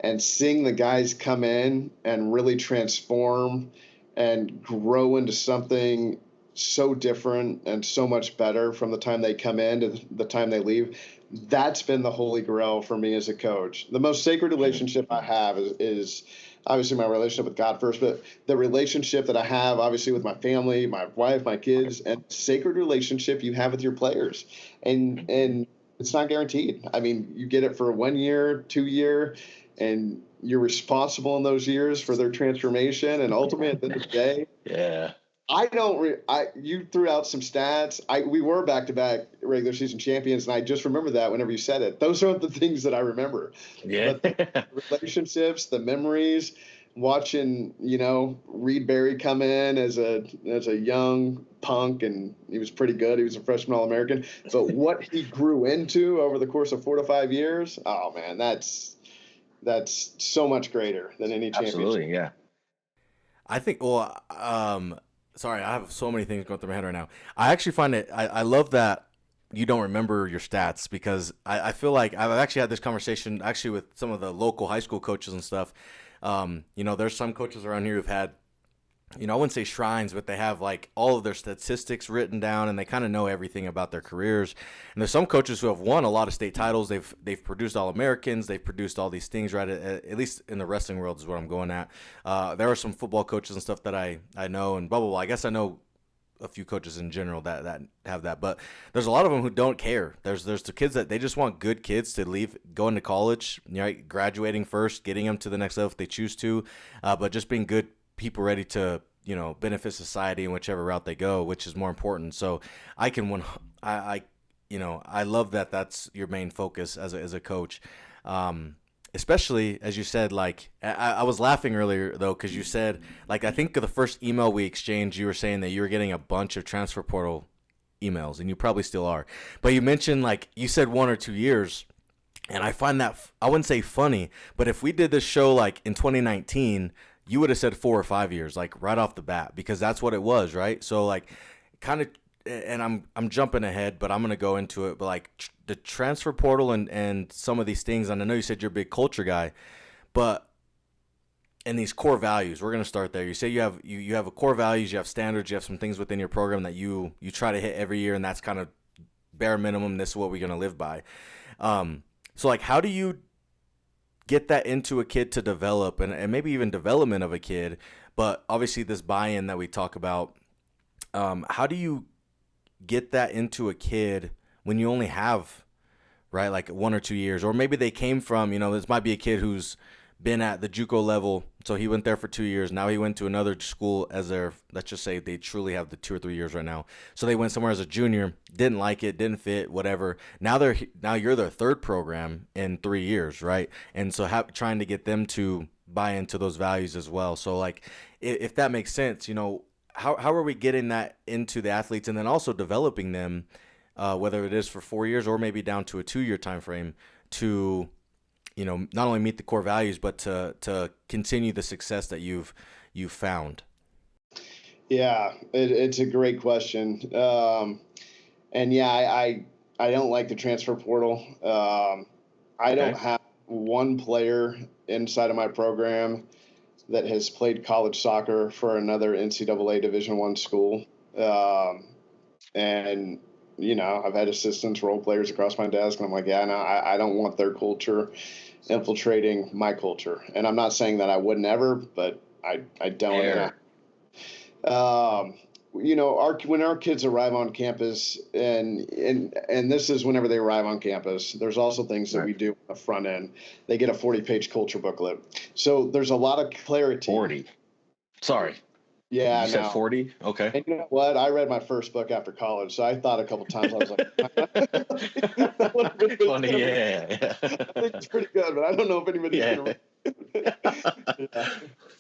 and seeing the guys come in and really transform and grow into something so different and so much better from the time they come in to the time they leave. That's been the holy grail for me as a coach. The most sacred relationship I have is obviously my relationship with God first, but the relationship that I have obviously with my family, my wife, my kids, and sacred relationship you have with your players. And it's not guaranteed. I mean, you get it for 1 year, 2 year, and you're responsible in those years for their transformation. And ultimately, at the end of the day, yeah. You threw out some stats. We were back-to-back regular season champions, and I just remember that whenever you said it. Those aren't the things that I remember. Yeah. But the relationships, the memories, watching, Reed Berry come in as a young punk, and he was pretty good. He was a freshman All-American. But what he grew into over the course of 4 to 5 years, oh man, that's so much greater than any championship. Absolutely, yeah. I think, sorry, I have so many things going through my head right now. I actually find it, I love that you don't remember your stats, because I feel like I've actually had this conversation actually with some of the local high school coaches and stuff. There's some coaches around here who've had, I wouldn't say shrines, but they have like all of their statistics written down, and they kind of know everything about their careers. And there's some coaches who have won a lot of state titles. They've produced All-Americans. They've produced all these things, right? At least in the wrestling world is what I'm going at. There are some football coaches and stuff that I know, and blah, blah, blah. I guess I know a few coaches in general that have that, but there's a lot of them who don't care. There's the kids that they just want good kids to leave, going to college, right? Graduating first, getting them to the next level if they choose to, but just being good people ready to benefit society in whichever route they go, which is more important. So I love that that's your main focus as a coach, especially as you said. Like, I was laughing earlier though, because you said, like, I think the first email we exchanged, you were saying that you were getting a bunch of transfer portal emails, and you probably still are, but you mentioned, like, you said 1 or 2 years. And I find that, I wouldn't say funny, but if we did this show like in 2019, you would have said 4 or 5 years, like right off the bat, because that's what it was, right? So like, kind of, and I'm jumping ahead, but I'm gonna go into it. But like the transfer portal and some of these things, and I know you said you're a big culture guy, but and these core values, we're gonna start there. You say you have a core values, you have standards, you have some things within your program that you try to hit every year, and that's kind of bare minimum. This is what we're gonna live by. So like, how do you get that into a kid to develop, and maybe even development of a kid, but obviously this buy-in that we talk about, how do you get that into a kid when you only have, right, like 1 or 2 years, or maybe they came from, this might be a kid who's been at the JUCO level, so he went there for 2 years. Now he went to another school as their, let's just say they truly have the 2 or 3 years right now. So they went somewhere as a junior, didn't like it, didn't fit, whatever. Now you're their third program in 3 years, right? And so trying to get them to buy into those values as well. So like, if that makes sense, how are we getting that into the athletes, and then also developing them whether it is for 4 years or maybe down to a 2-year time frame to, not only meet the core values, but to continue the success that you've found? Yeah, it's a great question. And yeah, I don't like the transfer portal. I don't Okay. have one player inside of my program that has played college soccer for another NCAA Division I school. And I've had assistants, role players across my desk, and I'm like, yeah, no, I don't want their culture infiltrating my culture. And I'm not saying that I would never, but I don't. Fair. Um, when our kids arrive on campus, and this is whenever they arrive on campus, there's also things that Right. we do on the front end. They get a 40-page culture booklet. So there's a lot of clarity. 40. Sorry. Yeah, You said no. 40? Okay. And you know what? I read my first book after college, so I thought a couple times, I was like, that would have been good. Funny, yeah. I think it's pretty good, but I don't know if anybody's Yeah. going to read it. Yeah.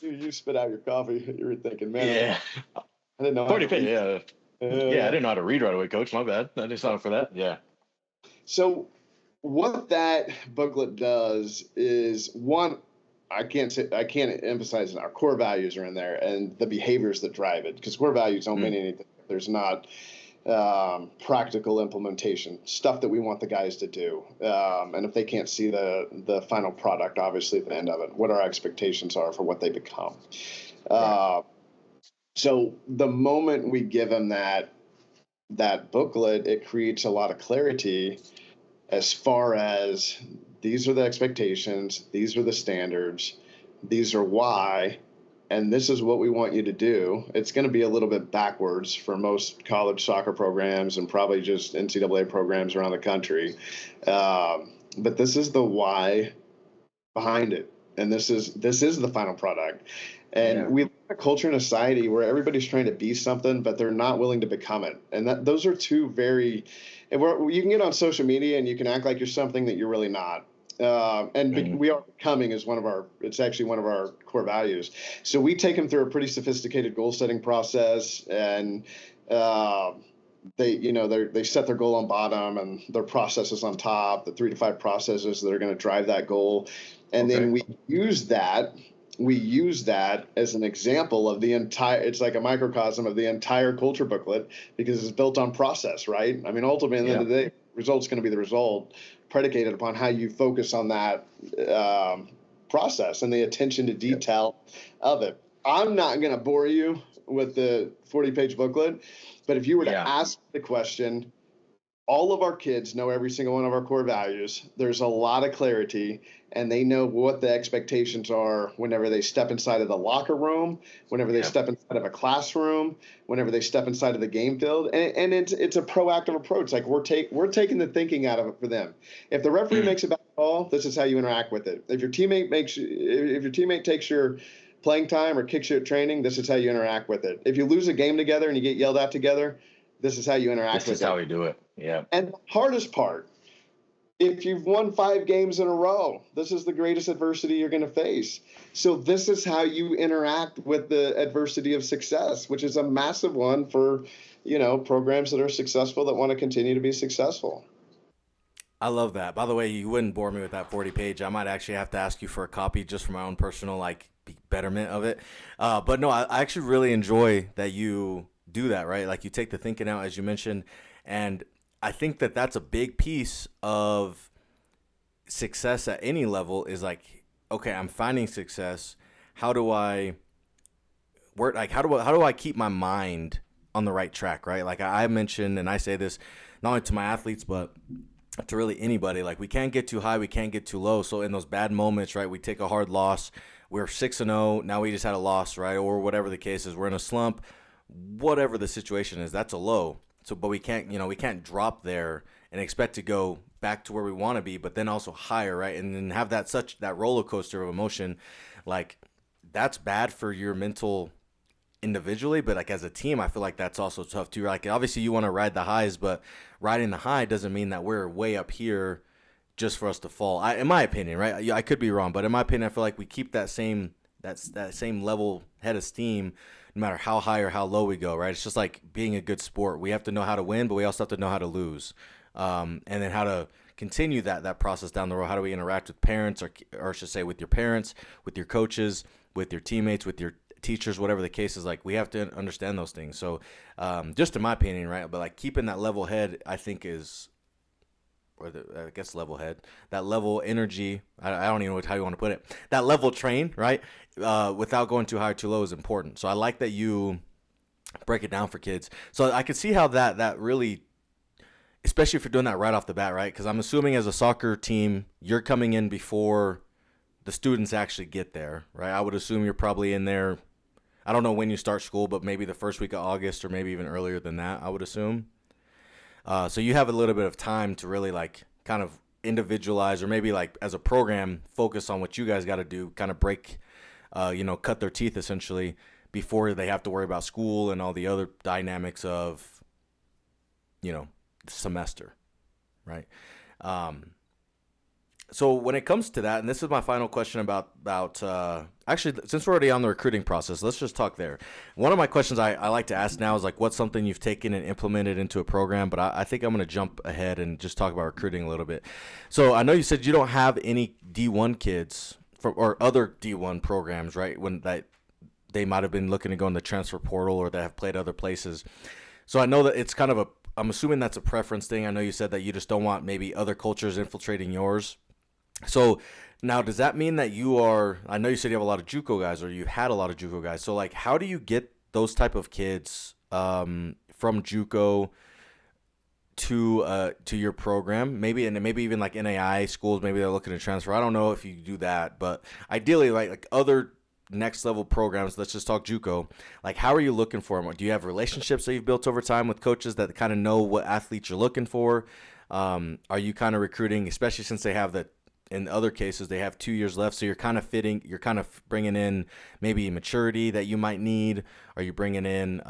You spit out your coffee. You were thinking, man, Yeah. I didn't know how 40 to page, read. yeah. Yeah, I didn't know how to read right away, Coach. My bad. I just signed up for that. Yeah. So what that booklet does is, one, I can't emphasize it. Our core values are in there and the behaviors that drive it, because core values don't mean anything if there's not practical implementation, stuff that we want the guys to do. And if they can't see the final product, obviously at the end of it, what our expectations are for what they become. Right. So the moment we give them that booklet, it creates a lot of clarity as far as these are the expectations, these are the standards, these are why, and this is what we want you to do. It's going to be a little bit backwards for most college soccer programs and probably just NCAA programs around the country. But this is the why behind it. And this is the final product. And Yeah. we live in a culture and a society where everybody's trying to be something, but they're not willing to become it. And those are two very, you can get on social media and you can act like you're something that you're really not. We are becoming is it's actually one of our core values. So we take them through a pretty sophisticated goal setting process, and they set their goal on bottom and their processes on top, the 3 to 5 processes that are going to drive that goal. And then we use that as an example of it's like a microcosm of the entire culture booklet, because it's built on process, right? I mean, ultimately, at the end of the day, the result's going to be the result, predicated upon how you focus on that process and the attention to detail of it. I'm not going to bore you with the 40-page booklet, but if you were to ask the question, all of our kids know every single one of our core values. There's a lot of clarity, and they know what the expectations are whenever they step inside of the locker room, whenever they step inside of a classroom, whenever they step inside of the game field. And it's a proactive approach. Like we're taking the thinking out of it for them. If the referee makes a bad call, this is how you interact with it. If your teammate takes your playing time or kicks you at training, this is how you interact with it. If you lose a game together and you get yelled at together, this is how you interact with it. This is how we do it. Yeah. And the hardest part, if you've won 5 games in a row, this is the greatest adversity you're going to face. So this is how you interact with the adversity of success, which is a massive one for, programs that are successful that want to continue to be successful. I love that. By the way, you wouldn't bore me with that 40-page. I might actually have to ask you for a copy just for my own personal betterment of it. But no, I actually really enjoy that you do that, right? Like you take the thinking out, as you mentioned, and I think that that's a big piece of success at any level is like, okay, I'm finding success. How do I work? Like, how do I keep my mind on the right track, right? Like I mentioned, and I say this not only to my athletes, but to really anybody. Like we can't get too high, we can't get too low. So in those bad moments, right, we take a hard loss. We're 6-0. Now we just had a loss, right? Or whatever the case is, we're in a slump. Whatever the situation is, that's a low. So, but we can't drop there and expect to go back to where we want to be, but then also higher, right? And then have that roller coaster of emotion. Like that's bad for your mental individually, but like as a team, I feel like that's also tough too. Like obviously you want to ride the highs, but riding the high doesn't mean that we're way up here just for us to fall. In my opinion, right? I could be wrong, but in my opinion, I feel like we keep that same that same level head of steam, no matter how high or how low we go, right? It's just like being a good sport. We have to know how to win, but we also have to know how to lose, and then how to continue that process down the road. How do we interact with parents, or I should say, with your parents, with your coaches, with your teammates, with your teachers, whatever the case is. Like, we have to understand those things. So, just in my opinion, right? But like keeping that level head, I think is, I guess level head, that level energy. I don't even know how you want to put it. That level train, right? Without going too high or too low is important. So I like that you break it down for kids. So I can see how that really, especially if you're doing that right off the bat, right? Because I'm assuming as a soccer team, you're coming in before the students actually get there, right? I would assume you're probably in there. I don't know when you start school, but maybe the first week of August or maybe even earlier than that, I would assume. So you have a little bit of time to really like kind of individualize, or maybe like as a program focus on what you guys got to do, kind of break, cut their teeth essentially before they have to worry about school and all the other dynamics of, the semester, right? So when it comes to that, and this is my final question about actually, since we're already on the recruiting process, let's just talk there. One of my questions I like to ask now is like, what's something you've taken and implemented into a program? But I think I'm going to jump ahead and just talk about recruiting a little bit. So I know you said you don't have any D1 kids or other D1 programs, right? When that they might have been looking to go in the transfer portal or that have played other places. So I know that it's kind of I'm assuming that's a preference thing. I know you said that you just don't want maybe other cultures infiltrating yours. So now, does that mean that I know you said you have a lot of JUCO guys, or you had a lot of JUCO guys. So like, how do you get those type of kids from JUCO to your program? Maybe even like NAI schools, maybe they're looking to transfer. I don't know if you do that, but ideally like other next level programs, let's just talk JUCO. Like, how are you looking for them? Do you have relationships that you've built over time with coaches that kind of know what athletes you're looking for? Are you kind of recruiting, especially since they have in other cases, they have 2 years left, so you're kind of bringing in maybe maturity that you might need. Are you bringing in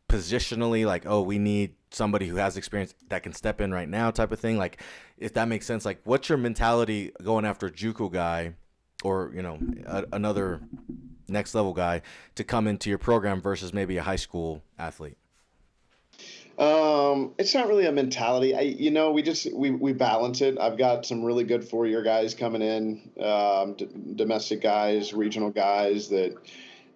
positionally, like, oh, we need somebody who has experience that can step in right now type of thing? Like, if that makes sense, like, what's your mentality going after a JUCO guy or, another next level guy to come into your program versus maybe a high school athlete? It's not really a mentality. We balance it. I've got some really good 4-year guys coming in, domestic guys, regional guys that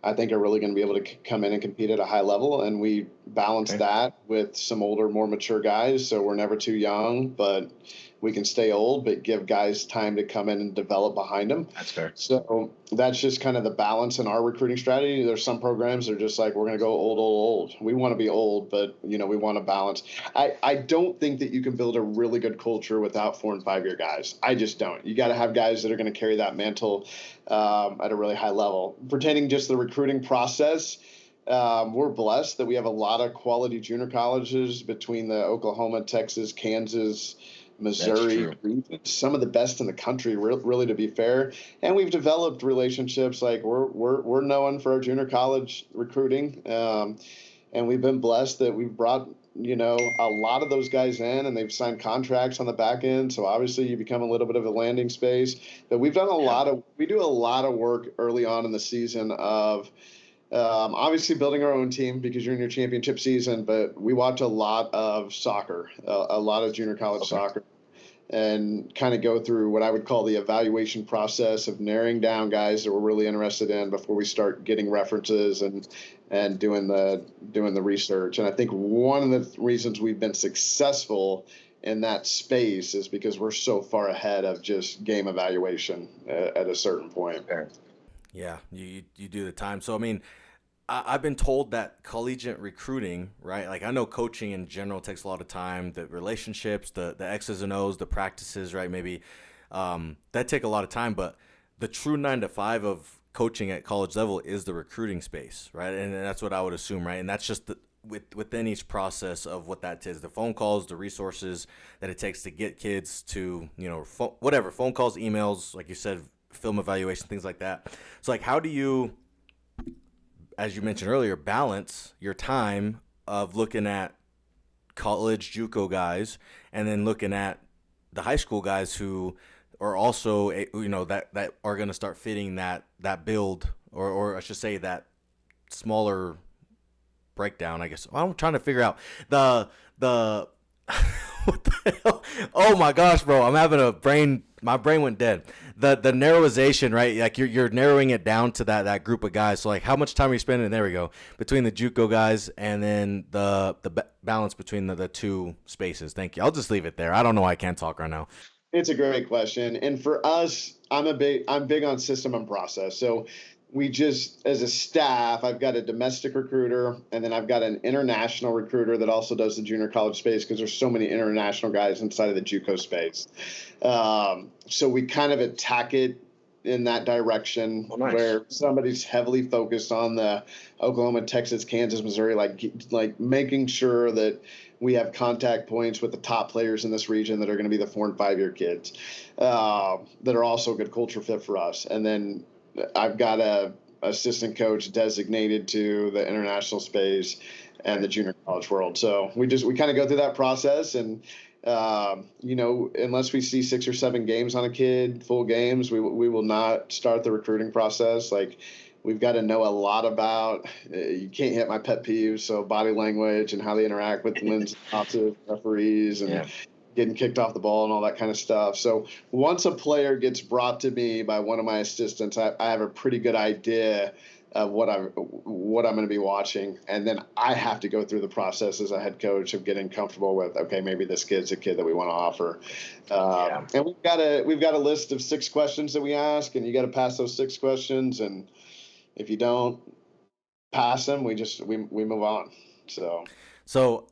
I think are really going to be able to come in and compete at a high level. And we balance that with some older, more mature guys. So we're never too young, but we can stay old, but give guys time to come in and develop behind them. That's fair. So that's just kind of the balance in our recruiting strategy. There's some programs that are just like, we're going to go old. We want to be old, but we want to balance. I don't think that you can build a really good culture without 4 and 5 year guys. I just don't. You got to have guys that are going to carry that mantle at a really high level. Pertaining just the recruiting process, we're blessed that we have a lot of quality junior colleges between the Oklahoma, Texas, Kansas, Missouri, some of the best in the country, really, to be fair. And we've developed relationships. Like we're known for our junior college recruiting, and we've been blessed that we've brought a lot of those guys in, and they've signed contracts on the back end. So obviously, you become a little bit of a landing space. But we've done we do a lot of work early on in the season of. Obviously building our own team because you're in your championship season, but we watch a lot of soccer, a lot of junior college soccer, and kind of go through what I would call the evaluation process of narrowing down guys that we're really interested in before we start getting references and doing the research. And I think one of the reasons we've been successful in that space is because we're so far ahead of just game evaluation at a certain point. Yeah, you do the time. So, I mean, I've been told that collegiate recruiting, right? Like, I know coaching in general takes a lot of time. The relationships, the X's and O's, the practices, right? Maybe that take a lot of time. But the true 9 to 5 of coaching at college level is the recruiting space, right? And that's what I would assume, right? And that's just within each process of what that is, the phone calls, the resources that it takes to get kids to, whatever, phone calls, emails, like you said, film evaluation, things like that. So, like, how do you, as you mentioned earlier, balance your time of looking at college JUCO guys and then looking at the high school guys who are also that are going to start fitting that build, or I should say that smaller breakdown, I guess. I'm trying to figure out the what the hell? Oh my gosh, bro! I'm having my brain went dead. The narrowization, right? Like you're narrowing it down to that group of guys. So like, how much time are you spending? There we go. Between the JUCO guys and then the balance between the two spaces. Thank you. I'll just leave it there. I don't know why I can't talk right now. It's a great question. And for us, I'm big on system and process. So we just, as a staff, I've got a domestic recruiter, and then I've got an international recruiter that also does the junior college space, because there's so many international guys inside of the JUCO space. So we kind of attack it in that direction. Oh, nice. Where somebody's heavily focused on the Oklahoma, Texas, Kansas, Missouri, like making sure that we have contact points with the top players in this region that are going to be the 4 and 5 year kids that are also a good culture fit for us. And then I've got a assistant coach designated to the international space and the junior college world. So we kind of go through that process, and unless we see 6 or 7 games on a kid, full games, we will not start the recruiting process. Like, we've got to know a lot about, you can't hit my pet peeves, so body language and how they interact with lenses, referees, and getting kicked off the ball and all that kind of stuff. So once a player gets brought to me by one of my assistants, I have a pretty good idea of what I'm going to be watching, and then I have to go through the process as a head coach of getting comfortable with, okay, maybe this kid's a kid that we want to offer. And we've got a list of 6 questions that we ask, and you got to pass those 6 questions, and if you don't pass them, we move on. So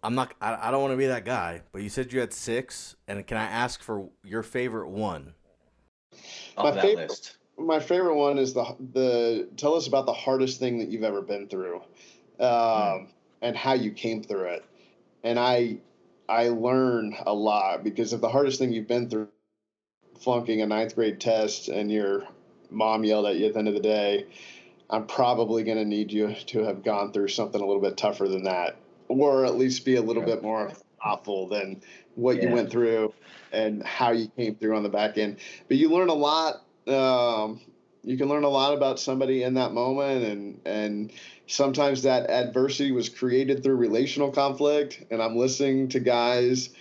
I don't want to be that guy, but you said you had 6, and can I ask for your favorite one? On that list. My favorite one is tell us about the hardest thing that you've ever been through, and how you came through it. And I learn a lot, because if the hardest thing you've been through, flunking a 9th grade test, and your mom yelled at you at the end of the day, I'm probably going to need you to have gone through something a little bit tougher than that, or at least be a little bit more thoughtful than what you went through and how you came through on the back end. But you learn a lot. You can learn a lot about somebody in that moment, and sometimes that adversity was created through relational conflict. And I'm listening to guys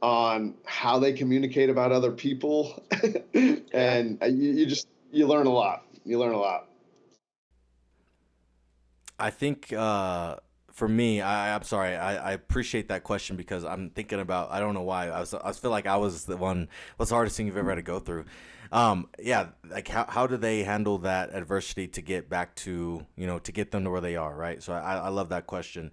on how they communicate about other people, and you learn a lot. You learn a lot. I think for me, I'm sorry. I appreciate that question, because I'm thinking about, I don't know why. I feel like I was the one. What's the hardest thing you've ever had to go through? Like how do they handle that adversity to get back to, to get them to where they are, right? So I love that question.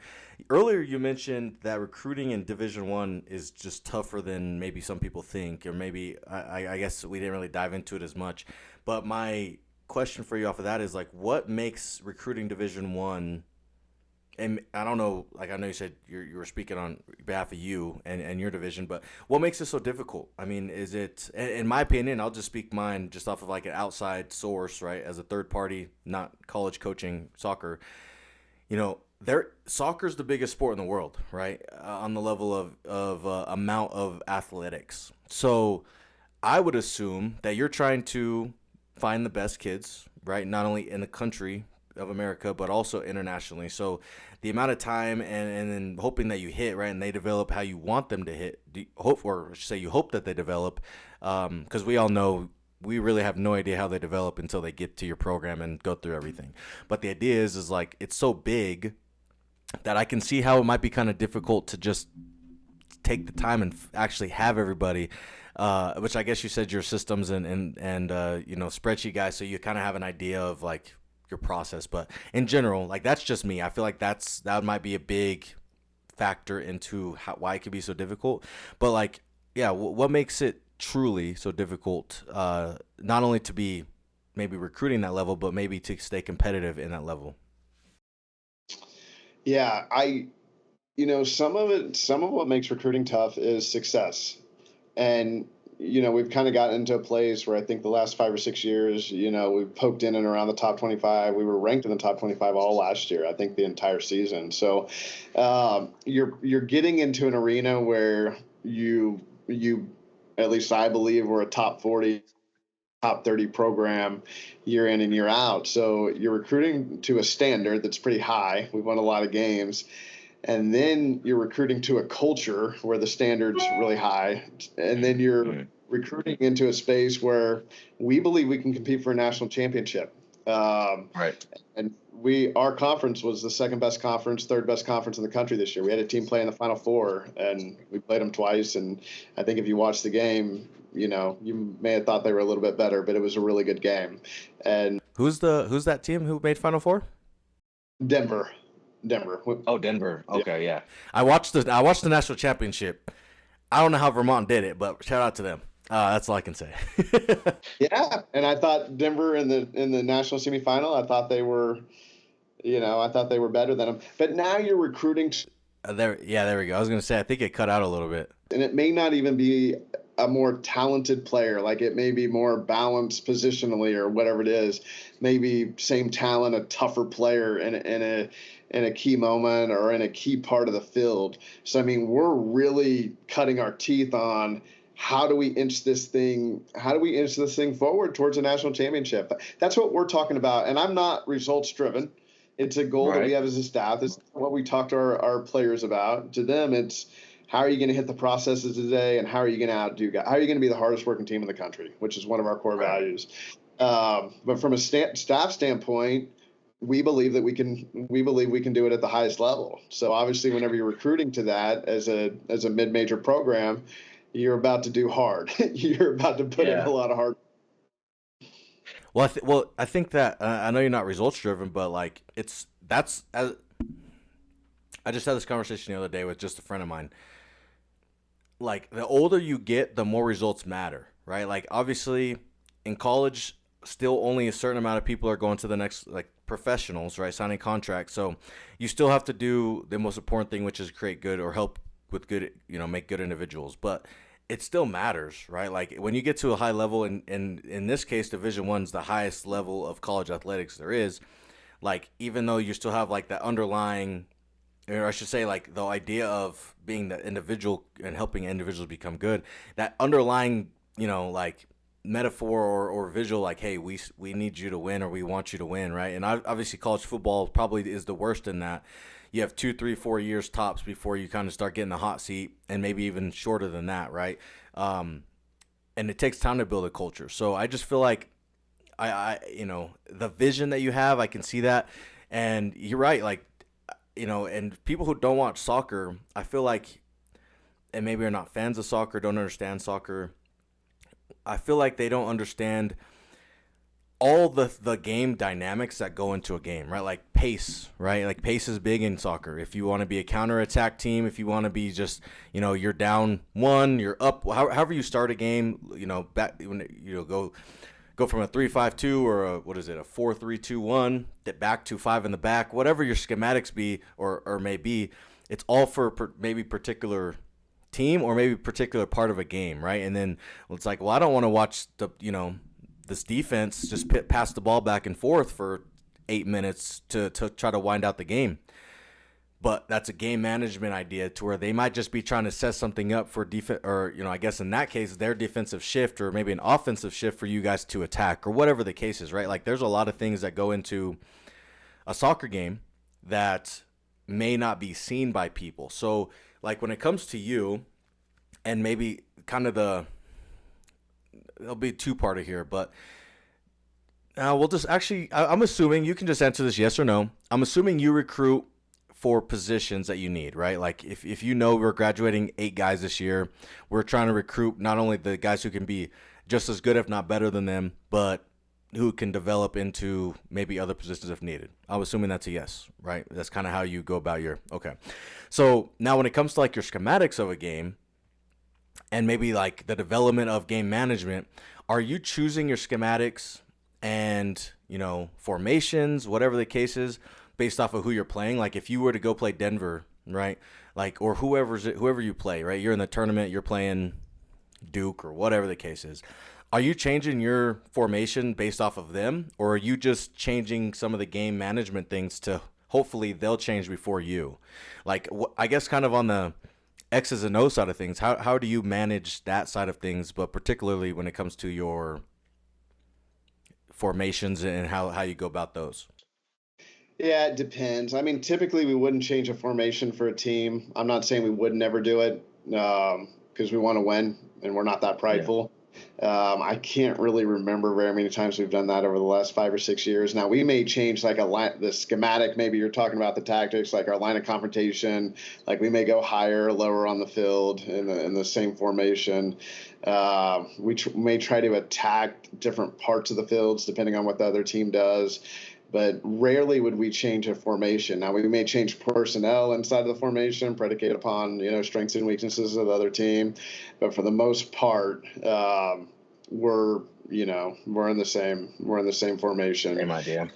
Earlier you mentioned that recruiting in Division I is just tougher than maybe some people think, or maybe I guess we didn't really dive into it as much. But my question for you off of that is, like, what makes recruiting Division I, and I don't know, like, I know you said you were speaking on behalf of you and your division, but what makes it so difficult? I mean, is it, in my opinion, I'll just speak mine just off of like an outside source, right? As a third party, not college coaching soccer, soccer's the biggest sport in the world, right? On the level of amount of athletics. So I would assume that you're trying to find the best kids, right? Not only in the country of America, but also internationally. So the amount of time and then hoping that you hit, right, and they develop how you want them to hit, you hope that they develop, because we all know we really have no idea how they develop until they get to your program and go through everything. But the idea is like, it's so big that I can see how it might be kind of difficult to just take the time and actually have everybody, which I guess you said your systems and spreadsheet guys, so you kind of have an idea of like your process. But in general, like, that's just me. I feel like that might be a big factor into why it could be so difficult. But like, yeah, what makes it truly so difficult, not only to be maybe recruiting that level, but maybe to stay competitive in that level? Yeah, some of what makes recruiting tough is success. And we've kind of gotten into a place where I think the last 5 or 6 years, we've poked in and around the top 25. We were ranked in the top 25 all last year, I think the entire season. So you're getting into an arena where you at least I believe we're a top 40, top 30 program year in and year out. So you're recruiting to a standard that's pretty high. We've won a lot of games. And then you're recruiting to a culture where the standard's really high. And then you're recruiting into a space where we believe we can compete for a national championship. Right. And our conference was the second best conference, third best conference in the country this year. We had a team play in the Final Four, and we played them twice. And I think if you watched the game, you may have thought they were a little bit better, but it was a really good game. And who's that team who made Final Four? Denver. Oh, Denver. Okay, yeah. I watched the national championship. I don't know how Vermont did it, but shout out to them. That's all I can say. Yeah, and I thought Denver in the national semifinal, I thought they were better than them. But now you're recruiting. There we go. I was going to say, I think it cut out a little bit. And it may not even be a more talented player. Like it may be more balanced positionally or whatever it is. Maybe same talent, a tougher player in a key moment or in a key part of the field. So, I mean, we're really cutting our teeth on how do we inch this thing forward towards a national championship? That's what we're talking about. And I'm not results driven. It's a goal that we have as a staff. It's what we talk to our players about. To them, it's how are you going to hit the processes today, and how are you going to outdo guys? How are you going to be the hardest working team in the country, which is one of our core values. But from a staff standpoint, we believe we can do it at the highest level. So obviously, whenever you're recruiting to that as a mid-major program, you're about to do hard. You're about to put in a lot of hard. Well, I think that I know you're not results driven, but like I just had this conversation the other day with just a friend of mine. Like the older you get, the more results matter, right? Like obviously in college, still only a certain amount of people are going to the next, like professionals, right? Signing contracts. So you still have to do the most important thing, which is create good or help with good, make good individuals. But it still matters, right? Like when you get to a high level, and in this case, Division I's the highest level of college athletics there is. Like even though you still have like that underlying, or I should say, like the idea of being the individual and helping individuals become good, that underlying, like metaphor or visual, like, hey, we need you to win, or we want you to win, right? And obviously college football probably is the worst in that. You have 2, 3, 4 years tops before you kind of start getting the hot seat, and maybe even shorter than that, right? And it takes time to build a culture. So I just feel like I the vision that you have, I can see that. And you're right, like, and people who don't watch soccer, I feel like, and maybe are not fans of soccer, don't understand soccer, I feel like they don't understand all the game dynamics that go into a game, right? Like pace, right? Like pace is big in soccer. If you want to be a counterattack team, if you want to be just, you're down 1, you're up, however you start a game, back when go from a 3-5-2 or a 4-3-2-1, back to 5 in the back, whatever your schematics be or may be, it's all for maybe particular team or maybe particular part of a game, right? And then it's like, well, I don't want to watch this defense just pass the ball back and forth for 8 minutes to try to wind out the game. But that's a game management idea to where they might just be trying to set something up for defense, or, I guess in that case, their defensive shift or maybe an offensive shift for you guys to attack or whatever the case is, right? Like there's a lot of things that go into a soccer game that may not be seen by people. So like when it comes to you, and maybe kind of there'll be a two-parter here, but we'll just I'm assuming you can just answer this yes or no. I'm assuming you recruit for positions that you need, right? Like if we're graduating 8 guys this year, we're trying to recruit not only the guys who can be just as good, if not better than them, but who can develop into maybe other positions if needed. I'm assuming that's a yes, right? That's kind of how you go about okay. So now when it comes to like your schematics of a game and maybe like the development of game management, are you choosing your schematics and, formations, whatever the case is, based off of who you're playing? Like if you were to go play Denver, right? Like, or whoever you play, right? You're in the tournament, you're playing Duke or whatever the case is. Are you changing your formation based off of them, or are you just changing some of the game management things to hopefully they'll change before you? Like, I guess kind of on the X's and O's side of things, how do you manage that side of things, but particularly when it comes to your formations and how you go about those? Yeah, it depends. I mean, typically we wouldn't change a formation for a team. I'm not saying we would never do it because we want to win and we're not that Yeah. prideful. I can't really remember very many times we've done that over the last 5 or 6 years. Now we may change like the schematic. Maybe you're talking about the tactics, like our line of confrontation. Like we may go higher, or lower on the field in the same formation. May try to attack different parts of the fields depending on what the other team does. But rarely would we change a formation. Now we may change personnel inside of the formation, predicated upon strengths and weaknesses of the other team, but for the most part, we're in the same formation. Same idea.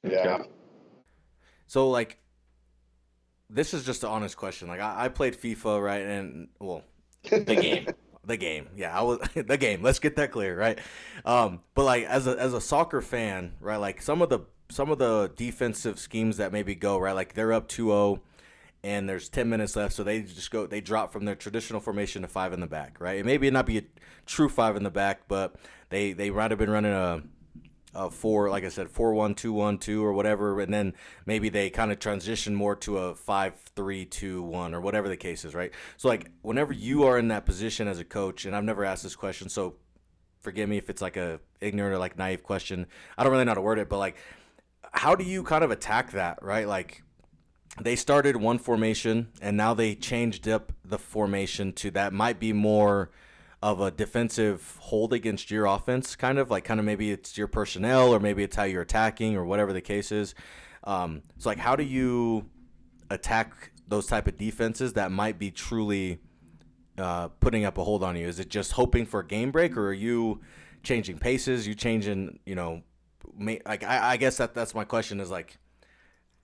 Yeah. Okay. So like, this is just an honest question. Like I played FIFA, right? And well, the game. The game. Yeah, I was the game. Let's get that clear, right? But like as a soccer fan, right? Like some of the defensive schemes that maybe go, right? Like they're up 2-0 and there's 10 minutes left, so they drop from their traditional formation to five in the back, right? It maybe not be a true five in the back, but they might have been running a four, like I said, 4-1-2-1-2 or whatever, and then maybe they kind of transition more to a 5-3-2-1 or whatever the case is, right? So like whenever you are in that position as a coach, and I've never asked this question, so forgive me if it's like a ignorant or like naive question. I don't really know how to word it, but like how do you kind of attack that, right? Like they started one formation and now they changed up the formation to that might be more of a defensive hold against your offense, kind of maybe it's your personnel or maybe it's how you're attacking or whatever the case is. So like how do you attack those type of defenses that might be truly putting up a hold on you? Is it just hoping for a game break, or are you changing paces? You changing, like I guess that's my question is like,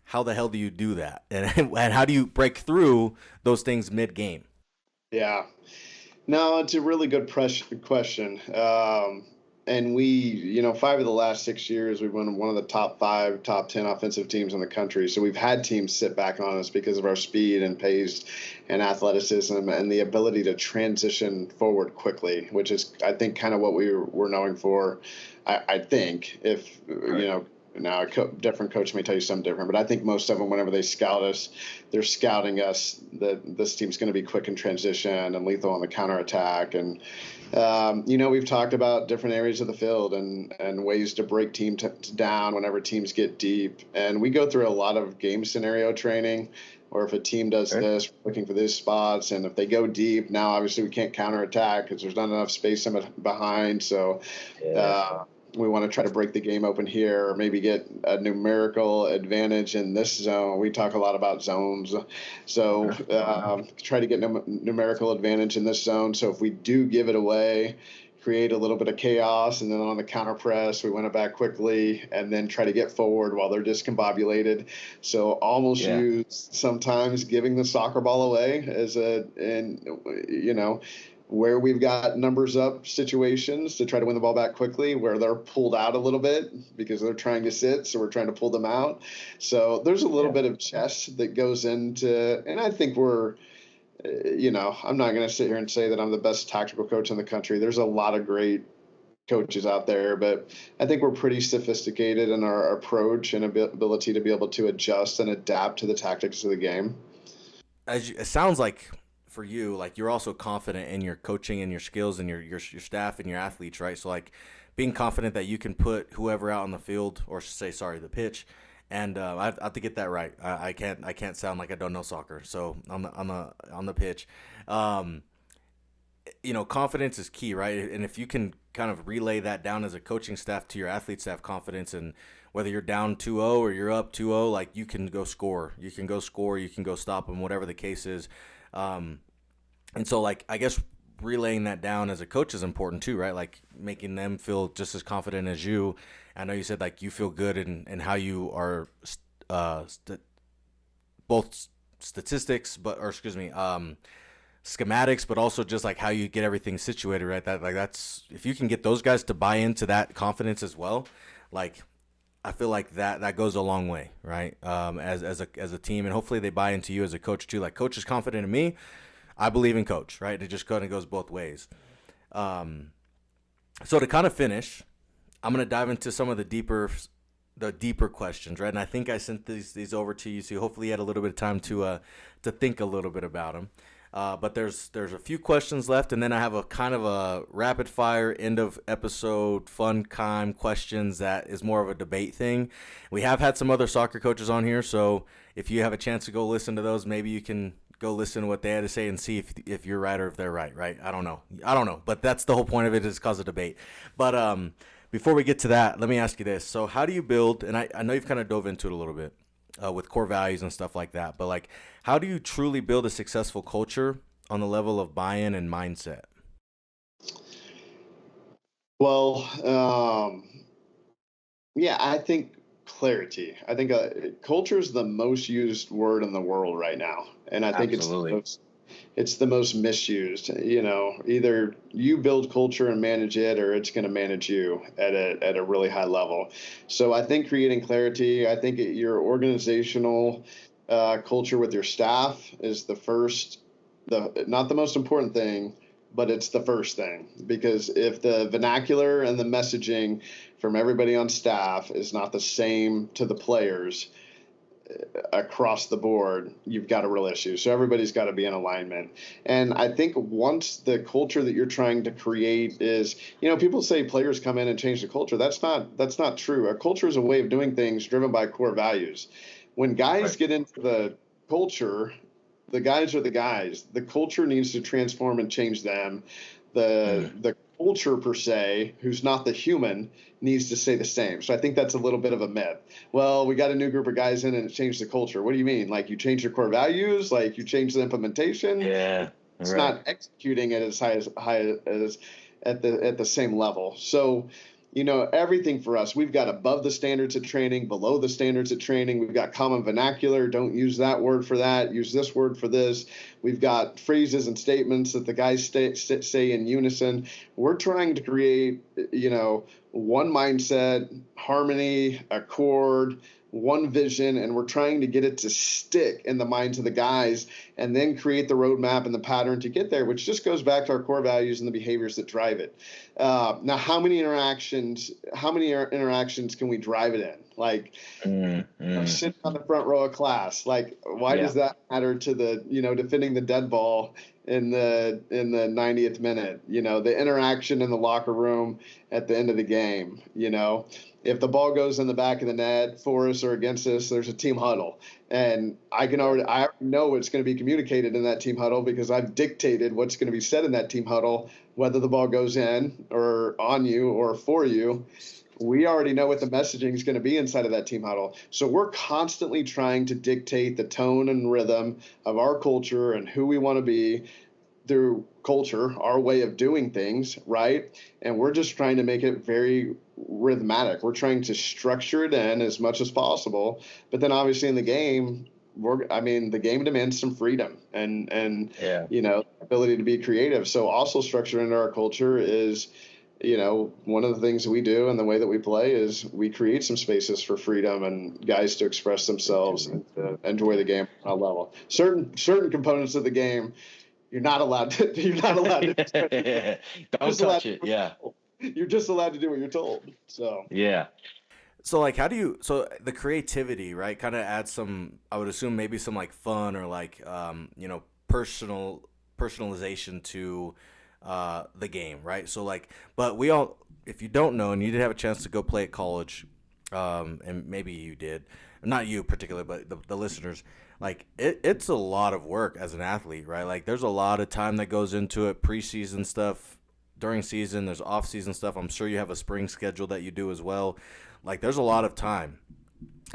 how the hell do you do that, and how do you break through those things mid game? Yeah. No, it's a really good question. And we, 5 of the last 6 years, we've been one of the top 5, top 10 offensive teams in the country. So we've had teams sit back on us because of our speed and pace and athleticism and the ability to transition forward quickly, which is, I think, kind of what we're known for. I think if, Right. now a different coach may tell you something different, but I think most of them, whenever they scout us, they're scouting us that this team's going to be quick in transition and lethal on the counterattack. And, we've talked about different areas of the field and ways to break teams down whenever teams get deep. And we go through a lot of game scenario training, or if a team does Okay. this, we're looking for these spots. And if they go deep, now obviously we can't counterattack because there's not enough space in behind. So, Yeah. uh, we want to try to break the game open here, or maybe get a numerical advantage in this zone. We talk a lot about zones. So try to get numerical advantage in this zone. So if we do give it away, create a little bit of chaos, and then on the counter press, we win it back quickly, and then try to get forward while they're discombobulated. So almost Yeah. use sometimes giving the soccer ball away where we've got numbers up situations to try to win the ball back quickly, where they're pulled out a little bit because they're trying to sit, so we're trying to pull them out. So there's a little Yeah. bit of chess that goes into, and I think I'm not going to sit here and say that I'm the best tactical coach in the country. There's a lot of great coaches out there, but I think we're pretty sophisticated in our approach and ability to be able to adjust and adapt to the tactics of the game. It sounds like for you, like you're also confident in your coaching and your skills and your staff and your athletes, right? So like being confident that you can put whoever out on the field, or say, sorry, the pitch. And I have to get that right. I can't sound like I don't know soccer. So on the pitch, confidence is key, right? And if you can kind of relay that down as a coaching staff to your athletes to have confidence, and whether you're down 2-0 or you're up 2-0, like you can go score. You can go score, you can go stop them, whatever the case is. And so like I guess relaying that down as a coach is important too, right? Like making them feel just as confident as you. I know you said like you feel good in how you are both statistics, schematics, but also just like how you get everything situated, right? That's if you can get those guys to buy into that confidence as well, like I feel like that goes a long way, right? As a team, and hopefully they buy into you as a coach too. Like coach is confident in me, I believe in coach, right? It just kind of goes both ways. So to kind of finish, I'm gonna dive into some of the deeper questions, right? And I think I sent these over to you, so hopefully you had a little bit of time to think a little bit about them. But there's a few questions left, and then I have a kind of a rapid fire end of episode fun time questions that is more of a debate thing. We have had some other soccer coaches on here, so if you have a chance to go listen to those, maybe you can go listen to what they had to say and see if you're right or if they're right. Right? I don't know, but that's the whole point of it, is cause a debate. But before we get to that, let me ask you this. So how do you build, and I know you've kind of dove into it a little bit with core values and stuff like that, but like, how do you truly build a successful culture on the level of buy-in and mindset? Well, yeah, I think clarity. I think culture is the most used word in the world right now, and I think Absolutely. it's the most misused. Either you build culture and manage it, or it's going to manage you at a really high level. So I think creating clarity. I think your organizational culture with your staff is the first, the not the most important thing, but it's the first thing, because if the vernacular and the messaging from everybody on staff is not the same to the players across the board, you've got a real issue. So everybody's got to be in alignment. And I think once the culture that you're trying to create is, people say players come in and change the culture. That's not true. A culture is a way of doing things driven by core values. When guys Right. get into the culture, the guys are the guys. The culture needs to transform and change them. Mm. The culture per se, who's not the human, needs to stay the same. So I think that's a little bit of a myth. Well, we got a new group of guys in and it changed the culture. What do you mean? Like, you change your core values? Like, you change the implementation? Yeah. It's Right. not executing it as high as at the same level. So, everything for us, we've got above the standards of training, below the standards of training. We've got common vernacular. Don't use that word for that. Use this word for this. We've got phrases and statements that the guys say in unison. We're trying to create, one mindset, harmony, accord, one vision, and we're trying to get it to stick in the minds of the guys, and then create the roadmap and the pattern to get there, which just goes back to our core values and the behaviors that drive it. Now, how many interactions can we drive it in? Like, Mm. sitting on the front row of class. Like, why Yeah. does that matter to the, defending the dead ball in the 90th minute? The interaction in the locker room at the end of the game. If the ball goes in the back of the net for us or against us, there's a team huddle, and I already know what's going to be communicated in that team huddle, because I've dictated what's going to be said in that team huddle, whether the ball goes in or on you or for you. We already know what the messaging is going to be inside of that team huddle. So we're constantly trying to dictate the tone and rhythm of our culture and who we want to be through culture, our way of doing things, right? And we're just trying to make it very rhythmic. We're trying to structure it in as much as possible. But then obviously in the game, the game demands some freedom and Yeah. ability to be creative. So also structured into our culture is, one of the things that we do and the way that we play is we create some spaces for freedom and guys to express themselves and to enjoy the game on a level. Certain components of the game, you're not allowed to. You're not allowed to. Don't touch it. Yeah. You're just allowed to do what you're told. So Yeah. So like, so the creativity, right, kind of adds some, I would assume maybe some like fun or like, personalization to the game, right? So like, but we all, if you don't know and you did have a chance to go play at college, and maybe you did, not you particularly, but the listeners, like it's a lot of work as an athlete, right? Like there's a lot of time that goes into it, preseason stuff, during season, there's off season stuff. I'm sure you have a spring schedule that you do as well. Like there's a lot of time.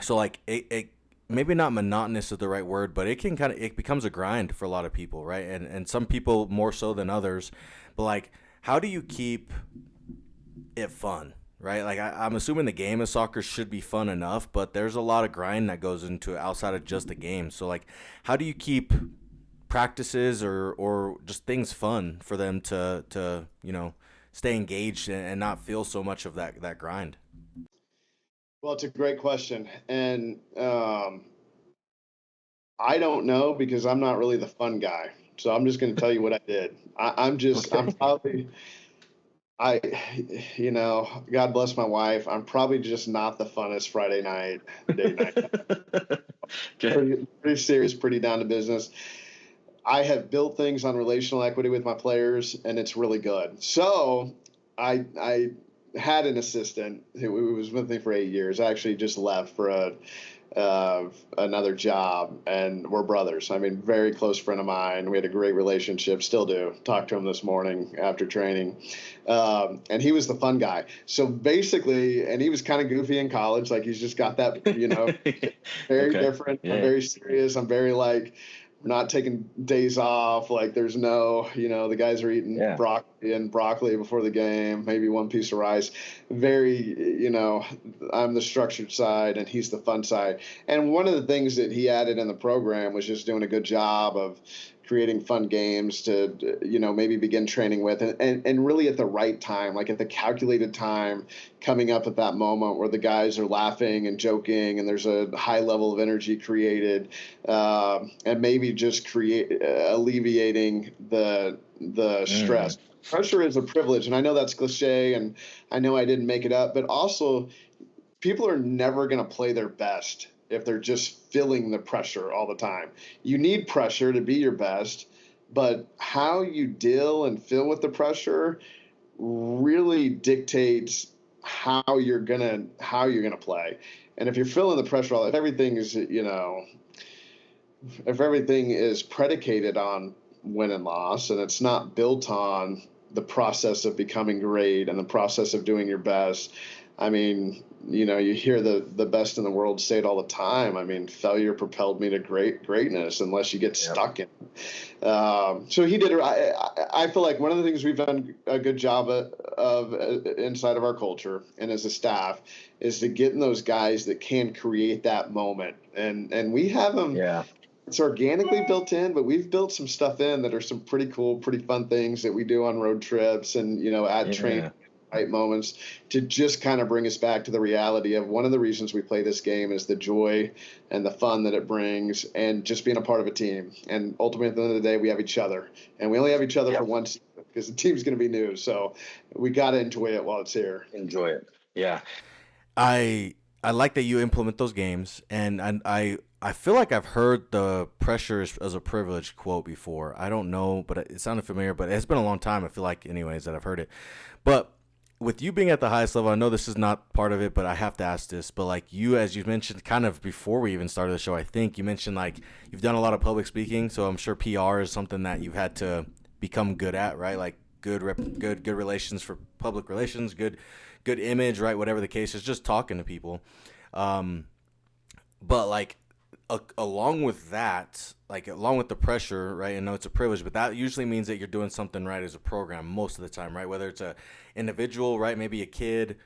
So like it maybe not monotonous is the right word, but it becomes a grind for a lot of people, right? And some people more so than others. But like, how do you keep it fun, right? Like I'm assuming the game of soccer should be fun enough, but there's a lot of grind that goes into it outside of just the game. So like, how do you keep practices or just things fun for them to stay engaged and not feel so much of that grind? well, it's a great question, and I don't know, because I'm not really the fun guy. So I'm just going to tell you what I did. I'm probably, I, God bless my wife. I'm probably just not the funnest Friday night, date night. Okay. Pretty serious, pretty down to business. I have built things on relational equity with my players, and it's really good. So I had an assistant who was with me for 8 years. I actually just left for another job, and we're brothers. I mean, very close friend of mine. We had a great relationship, still do. Talked to him this morning after training, and he was the fun guy. So basically, and he was kind of goofy in college. Like he's just got that, very Okay. different. Yeah. I'm very serious. I'm very like. We're not taking days off. Like there's no, the guys are eating broccoli before the game, maybe one piece of rice. Very, I'm the structured side and he's the fun side. And one of the things that he added in the program was just doing a good job of creating fun games to, maybe begin training with and really at the right time, like at the calculated time coming up at that moment where the guys are laughing and joking and there's a high level of energy created, and maybe just alleviating the stress. Pressure is a privilege, and I know that's cliche, and I know I didn't make it up, but also people are never going to play their best if they're just feeling the pressure all the time. You need pressure to be your best, but how you deal and feel with the pressure really dictates how you're gonna play. And if you're feeling the pressure, if everything is predicated on win and loss, and it's not built on the process of becoming great and the process of doing your best. I mean, you hear the best in the world say it all the time. I mean, failure propelled me to greatness unless you get stuck in it. So he did it. I feel like one of the things we've done a good job of inside of our culture and as a staff is to get in those guys that can create that moment. And we have them. Yeah. It's organically built in, but we've built some stuff in that are some pretty cool, pretty fun things that we do on road trips and, at training right moments to just kind of bring us back to the reality of one of the reasons we play this game is the joy and the fun that it brings and just being a part of a team. And ultimately, at the end of the day, we have each other. And we only have each other for one season because the team's going to be new. So we got to enjoy it while it's here. Enjoy it. Yeah. I like that you implement those games, and I feel like I've heard the pressure as a privilege quote before. I don't know, but it sounded familiar. But it's been a long time. I feel like, anyways, that I've heard it. But with you being at the highest level, I know this is not part of it, but I have to ask this. But like you, as you mentioned, kind of before we even started the show, I think you mentioned like you've done a lot of public speaking, so I'm sure PR is something that you've had to become good at, right? Like good relations for public relations, good image, right? Whatever the case is, just talking to people. But like along with that, like along with the pressure, right? I know it's a privilege, but that usually means that you're doing something right as a program most of the time, right? Whether it's a individual, right? Maybe a kid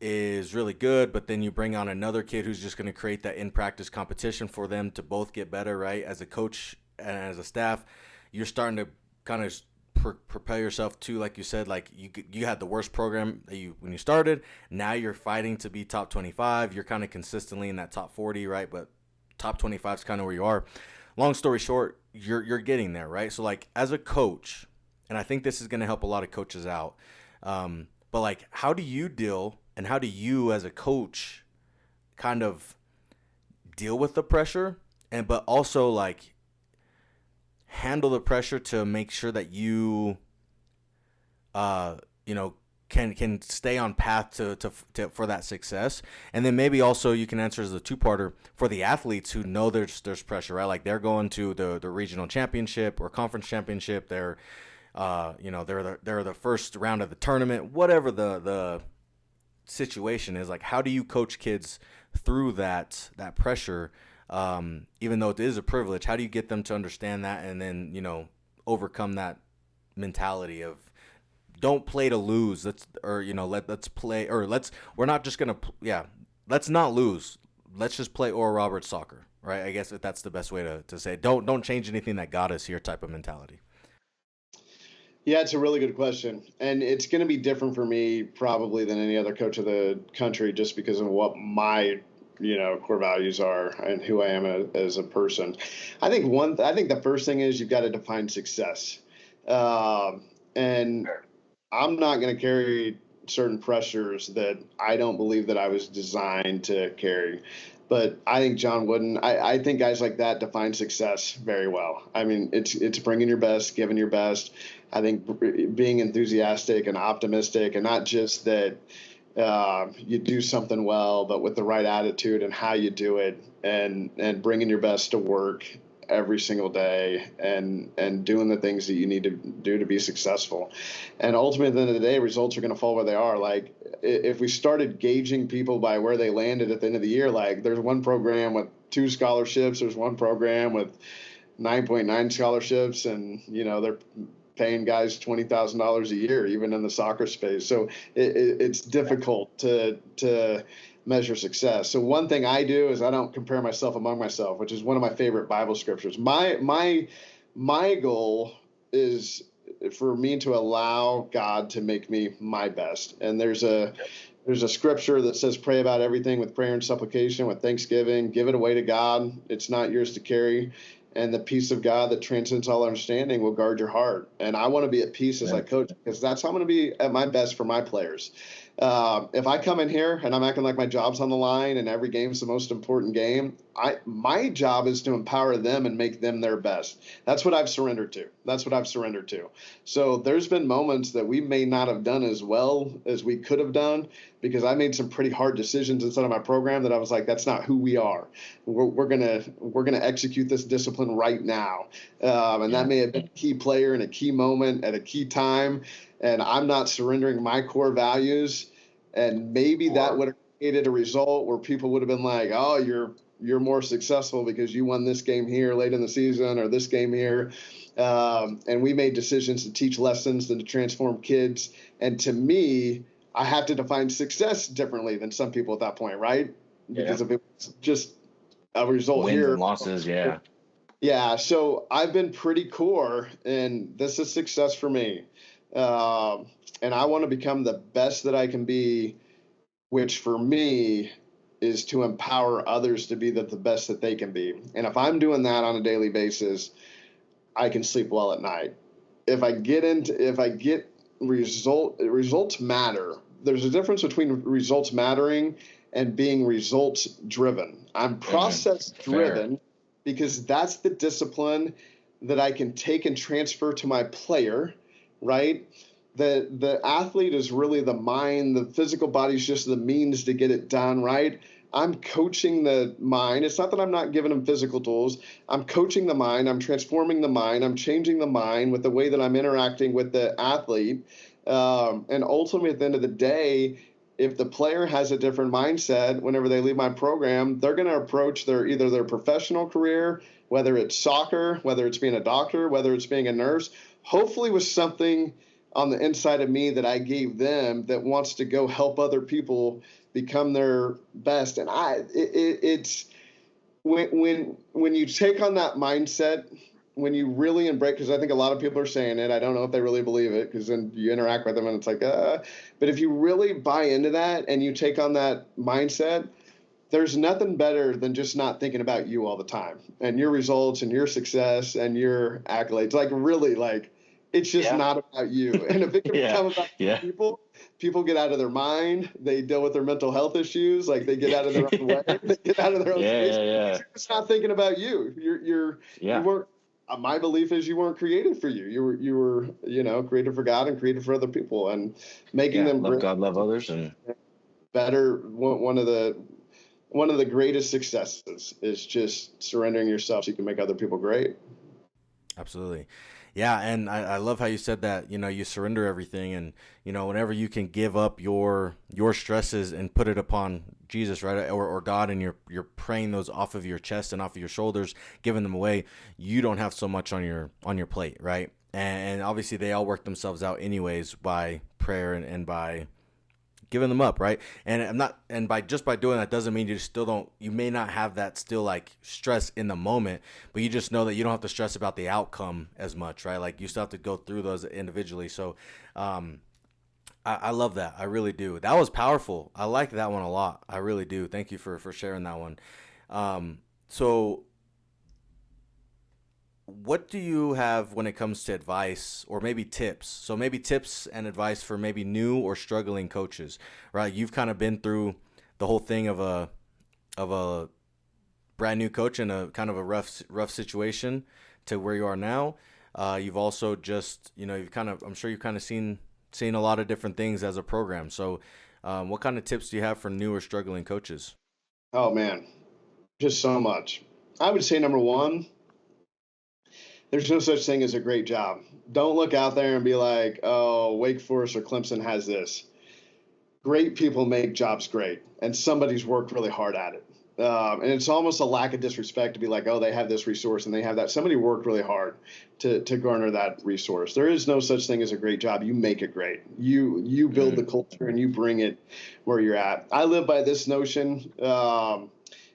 is really good, but then you bring on another kid who's just going to create that in practice competition for them to both get better, right? As a coach and as a staff, you're starting to kind of prepare yourself to, like you said, like you had the worst program that when you started. Now you're fighting to be top 25. You're kind of consistently in that top 40, right? But top 25 is kind of where you are. Long story short, you're getting there, right? So like as a coach, and I think this is going to help a lot of coaches out. But like, how do you deal, and how do you as a coach kind of deal with the pressure, but also like handle the pressure to make sure that you, can stay on path to for that success. And then maybe also you can answer as a two-parter for the athletes who know there's pressure, right? Like they're going to the regional championship or conference championship. They're they're the first round of the tournament, whatever the situation is. Like, how do you coach kids through that pressure? Even though it is a privilege, how do you get them to understand that and then, overcome that mentality of don't play to lose. Let's play, or we're not just going to, let's not lose. Let's just play Oral Roberts soccer, right? I guess that's the best way to say it. Don't change anything that got us here type of mentality. Yeah, it's a really good question. And it's going to be different for me probably than any other coach of the country just because of what my core values are and who I am as a person. I think the first thing is you've got to define success. And I'm not going to carry certain pressures that I don't believe that I was designed to carry. But I think John Wooden, I think guys like that define success very well. I mean, it's bringing your best, giving your best. I think being enthusiastic and optimistic, and not just that you do something well, but with the right attitude and how you do it, and bringing your best to work every single day, and doing the things that you need to do to be successful. And ultimately, at the end of the day, results are going to fall where they are. Like, if we started gauging people by where they landed at the end of the year, like, there's one program with 2 scholarships, there's one program with 9.9 scholarships, and they're paying guys $20,000 a year, even in the soccer space. So it's difficult to measure success. So one thing I do is I don't compare myself among myself, which is one of my favorite Bible scriptures. My goal is for me to allow God to make me my best. And there's a scripture that says, pray about everything with prayer and supplication, with thanksgiving, give it away to God. It's not yours to carry. And the peace of God that transcends all understanding will guard your heart. And I want to be at peace as I coach, because that's how I'm going to be at my best for my players. If I come in here and I'm acting like my job's on the line and every game's the most important game, my job is to empower them and make them their best. That's what I've surrendered to. So there's been moments that we may not have done as well as we could have done, because I made some pretty hard decisions inside of my program that I was like, that's not who we are. We're gonna execute this discipline right now, and that may have been a key player in a key moment at a key time, and I'm not surrendering my core values, and maybe that would have created a result where people would have been like, oh, you're more successful because you won this game here late in the season, or this game here. And we made decisions to teach lessons and to transform kids. And to me, I have to define success differently than some people at that point, right? Because if it was just a result wins here, and losses, yeah. Yeah, so I've been pretty core, and this is success for me. And I want to become the best that I can be, which for me is to empower others to be the best that they can be. And if I'm doing that on a daily basis, I can sleep well at night. If I get results matter. There's a difference between results mattering and being results driven. I'm process driven because that's the discipline that I can take and transfer to my player, right? The athlete is really the mind, the physical body is just the means to get it done, right? I'm coaching the mind. It's not that I'm not giving them physical tools. I'm coaching the mind. I'm transforming the mind. I'm changing the mind with the way that I'm interacting with the athlete. And ultimately, at the end of the day, if the player has a different mindset whenever they leave my program, they're going to approach either their professional career, whether it's soccer, whether it's being a doctor, whether it's being a nurse, hopefully with something on the inside of me that I gave them that wants to go help other people become their best. And it's when you take on that mindset, when you really embrace, because I think a lot of people are saying it, I don't know if they really believe it, because then you interact with them and it's like, but if you really buy into that and you take on that mindset, there's nothing better than just not thinking about you all the time and your results and your success and your accolades. Like, really, like, it's just not about you. And if it can become about people get out of their mind. They deal with their mental health issues. Like, they get out of their own way. They get out of their own space. You're just not thinking about you. You weren't. My belief is you weren't created for you. You were created for God and created for other people, and making them love God, love others, and better. One of the greatest successes is just surrendering yourself so you can make other people great. Absolutely. Yeah, and I love how you said that, you surrender everything, and, whenever you can give up your stresses and put it upon Jesus, right, or God, and you're praying those off of your chest and off of your shoulders, giving them away, you don't have so much on your plate, right? And obviously they all work themselves out anyways by prayer and by giving them up, right? And by doing that doesn't mean you may not have that still like stress in the moment, but you just know that you don't have to stress about the outcome as much, right? Like, you still have to go through those individually. So I love that. I really do. That was powerful. I like that one a lot. I really do. Thank you for sharing that one. So what do you have when it comes to advice or maybe tips? So maybe tips and advice for maybe new or struggling coaches, right? You've kind of been through the whole thing of a brand new coach in a kind of a rough situation to where you are now. You've also just, you've kind of, I'm sure you've kind of seen a lot of different things as a program. So what kind of tips do you have for new or struggling coaches? Oh man, just so much. I would say number one, there's no such thing as a great job. Don't look out there and be like, oh, Wake Forest or Clemson has this. Great people make jobs great, and somebody's worked really hard at it. And it's almost a lack of disrespect to be like, oh, they have this resource and they have that. Somebody worked really hard to garner that resource. There is no such thing as a great job. You make it great. You build the culture and you bring it where you're at. I live by this notion,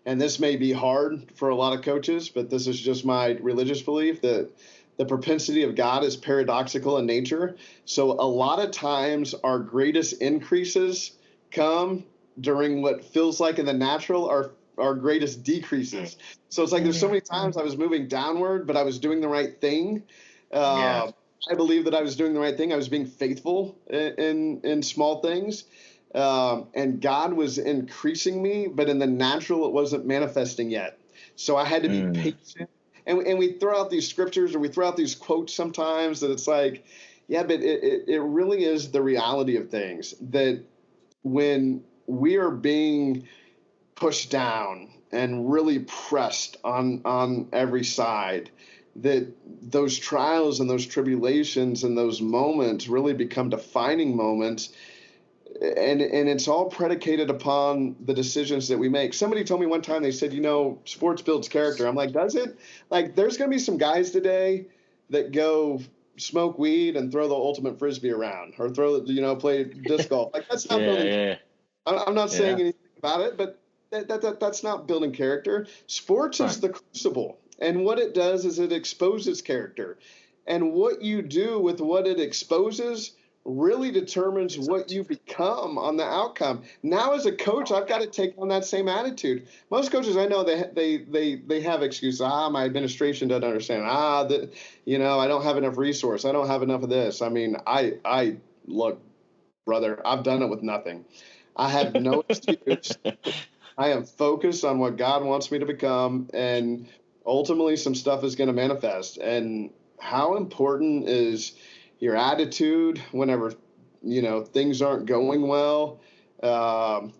and this may be hard for a lot of coaches, but this is just my religious belief that the propensity of God is paradoxical in nature. So a lot of times our greatest increases come during what feels like in the natural are our greatest decreases. So it's like there's so many times I was moving downward, but I was doing the right thing. Yeah. I believe that I was doing the right thing. I was being faithful in small things. And God was increasing me, but in the natural, it wasn't manifesting yet. So I had to be patient. And we throw out these scriptures or we throw out these quotes sometimes that it's like, yeah, but it really is the reality of things that when we are being pushed down and really pressed on every side, that those trials and those tribulations and those moments really become defining moments. And it's all predicated upon the decisions that we make. Somebody told me one time, they said, sports builds character. I'm like, does it? Like, there's going to be some guys today that go smoke weed and throw the ultimate frisbee around or play disc golf. Like, that's not building. Yeah. I'm not saying anything about it, but that's not building character. Sports is the crucible. And what it does is it exposes character. And what you do with what it exposes really determines what you become on the outcome. Now, as a coach, I've got to take on that same attitude. Most coaches I know, they have excuses. My administration doesn't understand. I don't have enough resource. I don't have enough of this. I mean, I look, brother, I've done it with nothing. I have no excuse. I am focused on what God wants me to become, and ultimately some stuff is going to manifest. And how important is your attitude whenever things aren't going well,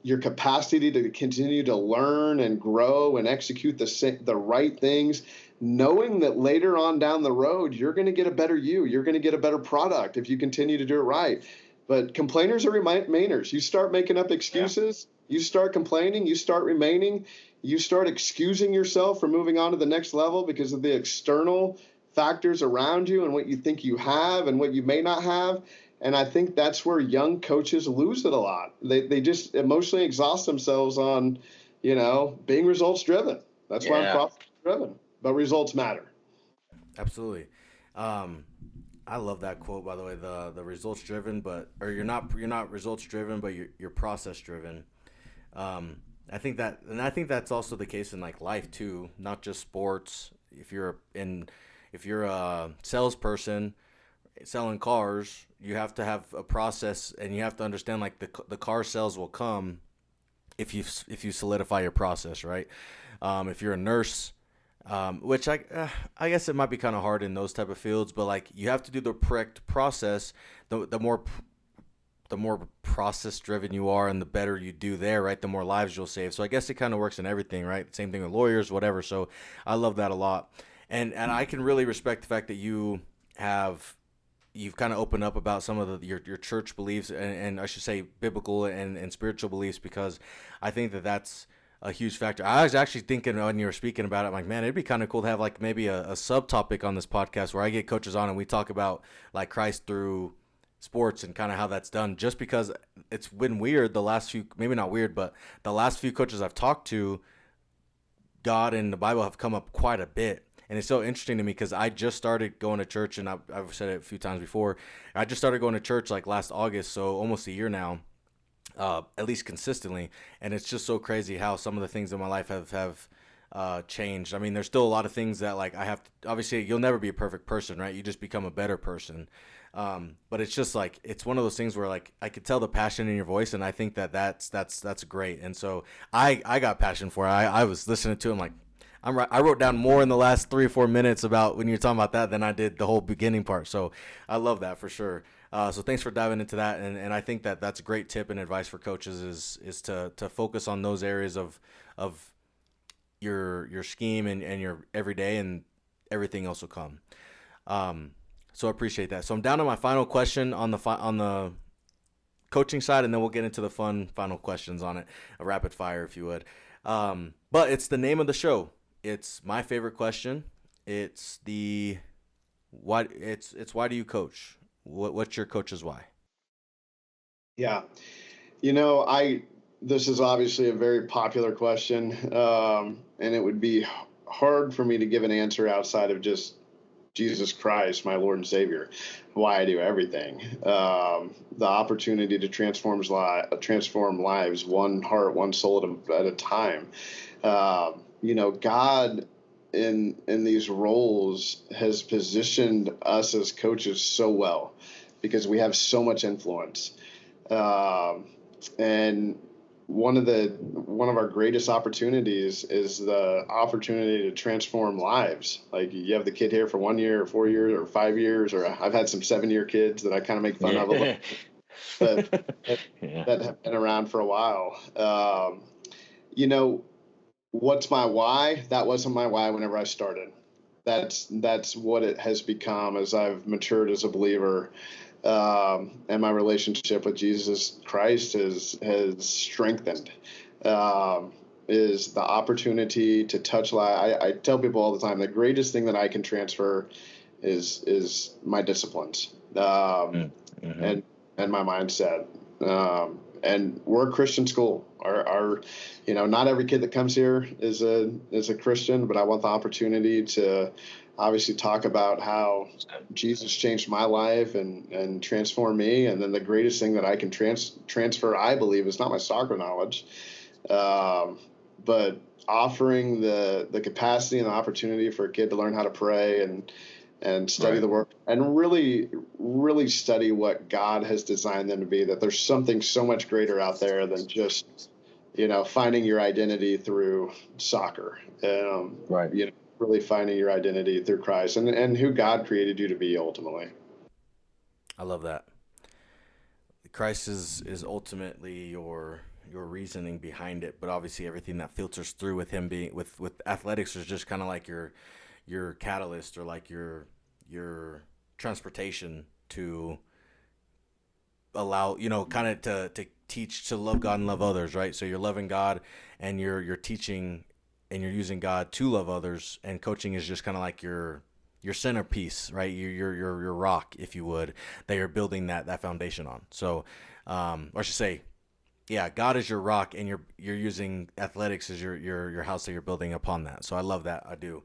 your capacity to continue to learn and grow and execute the right things, knowing that later on down the road you're going to get a better you're going to get a better product if you continue to do it right. But complainers are remainers. You start making up excuses, you start complaining, you start remaining, you start excusing yourself from moving on to the next level because of the external factors around you and what you think you have and what you may not have. And I think that's where young coaches lose it a lot. They just emotionally exhaust themselves on, being results driven. That's why I'm profit driven, but results matter. Absolutely. I love that quote, by the way, the results driven, you're not results driven, but you're process driven. I think that's also the case in like life too, not just sports. If you're a salesperson selling cars, you have to have a process, and you have to understand like the car sales will come if you solidify your process, right? If you're a nurse, which I guess it might be kind of hard in those type of fields, but like you have to do the correct process. The more process driven you are and the better you do there, right, the more lives you'll save. So I guess it kind of works in everything, right? Same thing with lawyers, whatever. So I love that a lot. And I can really respect the fact that you've kind of opened up about some of your church beliefs and I should say biblical and spiritual beliefs, because I think that's a huge factor. I was actually thinking when you were speaking about it, I'm like, man, it'd be kind of cool to have like maybe a subtopic on this podcast where I get coaches on and we talk about like Christ through sports and kind of how that's done, just because it's been weird the last few, maybe not weird, but the last few coaches I've talked to, God and the Bible have come up quite a bit. And it's so interesting to me because I just started going to church, and I've said it a few times before. I just started going to church like last August, so almost a year now, at least consistently. And it's just so crazy how some of the things in my life have changed. I mean, there's still a lot of things that like I have to, obviously you'll never be a perfect person, right? You just become a better person. But it's just like, it's one of those things where like I could tell the passion in your voice, and I think that that's great. And so I got passion for it. I was listening to him like, I wrote down more in the last 3 or 4 minutes about when you're talking about that than I did the whole beginning part. So I love that for sure. So thanks for diving into that. And I think that that's a great tip and advice for coaches is to focus on those areas of your scheme and your everyday, and everything else will come. So I appreciate that. So I'm down to my final question on the coaching side, and then we'll get into the fun final questions on it, a rapid fire if you would. But it's the name of the show. It's my favorite question. It's the why. It's why do you coach? What's your coach's why? Yeah. This is obviously a very popular question, and it would be hard for me to give an answer outside of just Jesus Christ, my Lord and Savior, why I do everything. The opportunity to transform lives, one heart, one soul at a time. God in these roles has positioned us as coaches so well because we have so much influence. And one of our greatest opportunities is the opportunity to transform lives. Like you have the kid here for 1 year or 4 years or 5 years, or I've had some 7-year kids that I kind of make fun of a little, but that have been around for a while. What's my why? That wasn't my why whenever I started. That's what it has become as I've matured as a believer. And my relationship with Jesus Christ has strengthened. Is the opportunity to touch life. I tell people all the time, the greatest thing that I can transfer is my disciplines, and my mindset. And we're a Christian school. Not every kid that comes here is a Christian, but I want the opportunity to obviously talk about how Jesus changed my life and transformed me. And then the greatest thing that I can transfer, I believe, is not my soccer knowledge, but offering the capacity and the opportunity for a kid to learn how to pray and study the Word and really, really study what God has designed them to be, that there's something so much greater out there than just, finding your identity through soccer. Really finding your identity through Christ and who God created you to be ultimately. I love that. Christ is ultimately your reasoning behind it, but obviously everything that filters through with him being with athletics is just kind of like your catalyst, or like your transportation to allow, kind of to teach to love God and love others, right? So you're loving God and you're teaching and you're using God to love others, and coaching is just kind of like your centerpiece, right? Your rock, if you would, that you're building that foundation on. So, or I should say, yeah, God is your rock, and you're using athletics as your house that you're building upon that. So I love that. I do.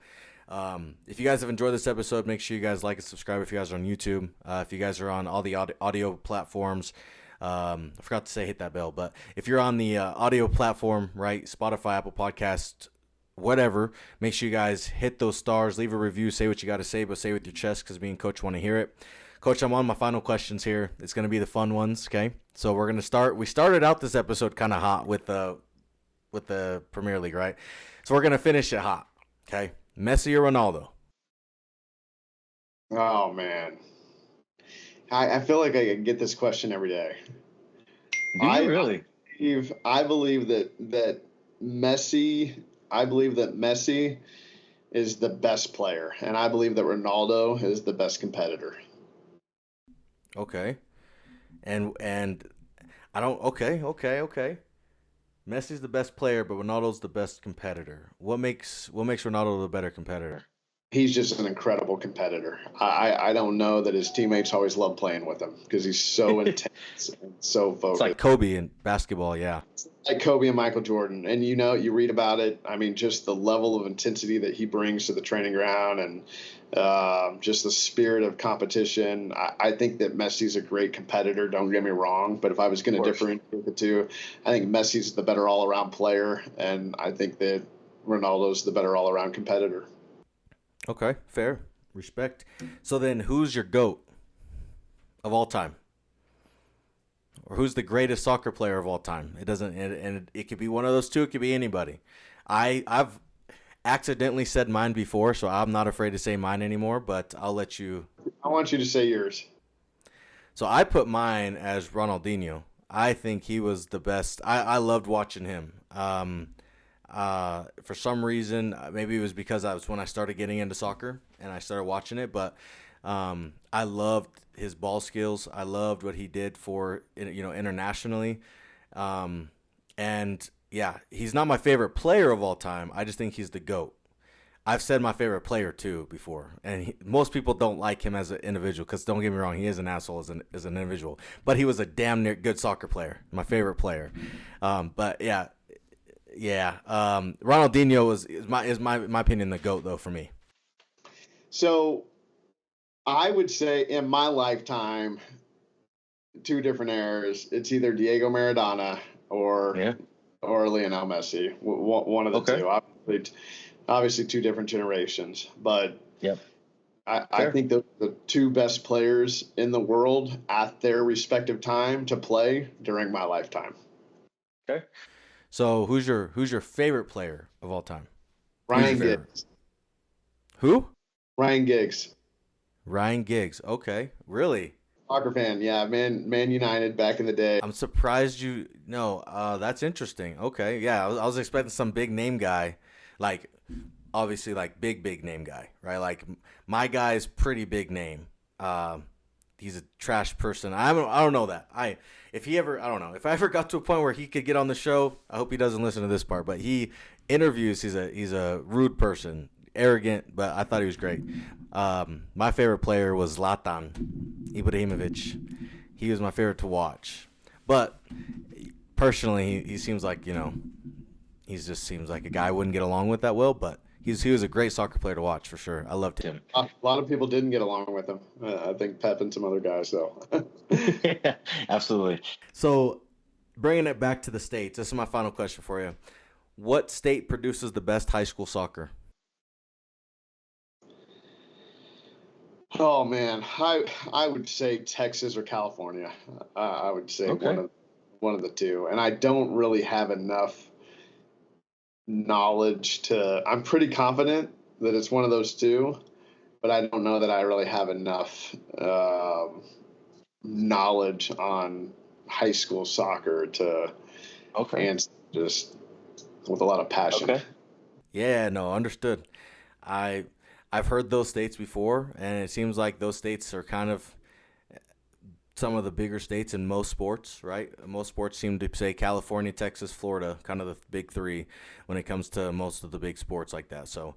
If you guys have enjoyed this episode, make sure you guys like and subscribe if you guys are on YouTube. If you guys are on all the audio platforms, I forgot to say hit that bell, but if you're on the audio platform, right, Spotify, Apple Podcasts, whatever, make sure you guys hit those stars, leave a review, say what you got to say, but say it with your chest, because me and Coach want to hear it. Coach, I'm on my final questions here. It's going to be the fun ones, okay? So we're going to start. We started out this episode kind of hot with the Premier League, right? So we're going to finish it hot, okay? Messi or Ronaldo? Oh, man. I feel like I get this question every day. Do you really? I believe that Messi. I believe that Messi is the best player, and I believe that Ronaldo is the best competitor. Okay. And I don't. Okay. Messi's the best player, but Ronaldo's the best competitor. What makes Ronaldo the better competitor? he's just an incredible competitor. I don't know that his teammates always love playing with him because he's so intense and so It's focused. like Kobe in basketball, yeah. Like Kobe and Michael Jordan. And you read about it. I mean, just the level of intensity that he brings to the training ground and just the spirit of competition. I think that Messi's a great competitor. Don't get me wrong. But if I was going to differentiate the two, I think Messi's the better all-around player. And I think that Ronaldo's the better all-around competitor. Okay, fair. Respect. So then who's your GOAT of all time? Or who's the greatest soccer player of all time? It doesn't, and it could be one of those two. It could be anybody. I've accidentally said mine before, so I'm not afraid to say mine anymore. But I'll let you. I want you to say yours. So I put mine as Ronaldinho. I think he was the best. I loved watching him. For some reason, maybe it was because I was when I started getting into soccer and I started watching it. But I loved his ball skills. I loved what he did for internationally. And yeah, he's not my favorite player of all time. I just think he's the GOAT. I've said my favorite player too before, and most people don't like him as an individual because don't get me wrong, he is an asshole as an individual, but he was a damn near good soccer player, my favorite player. But yeah, Ronaldinho is my opinion the GOAT though for me. So I would say in my lifetime, two different eras. It's either Diego Maradona or Lionel Messi. One of the two. Obviously, two different generations. But I think the two best players in the world at their respective time to play during my lifetime. Okay. So who's your favorite player of all time? Ryan Giggs. Who? Ryan Giggs. Ryan Giggs. Okay. Really? Soccer fan, yeah, Man United back in the day. I'm surprised you. No, that's interesting. Okay, yeah, I was expecting some big name guy, like obviously like big name guy, right? Like my guy's pretty big name. He's a trash person. I don't know that. If I ever got to a point where he could get on the show, I hope he doesn't listen to this part. But he interviews. He's a rude person, arrogant, but I thought he was great. My favorite player was Zlatan Ibrahimovic. He was my favorite to watch. But personally, he seems like, he just seems like a guy I wouldn't get along with that well. But he was a great soccer player to watch for sure. I loved him. A lot of people didn't get along with him. I think Pep and some other guys, though. Yeah, absolutely. So bringing it back to the States, this is my final question for you. What state produces the best high school soccer? Oh man, I would say Texas or California. I would say one of the two, and I don't really have enough knowledge to. I'm pretty confident that it's one of those two, but I don't know that I really have enough knowledge on high school soccer to answer just with a lot of passion. Okay. Yeah, no, understood. I've heard those states before, and it seems like those states are kind of some of the bigger states in most sports, right? Most sports seem to say California, Texas, Florida, kind of the big three when it comes to most of the big sports like that. So,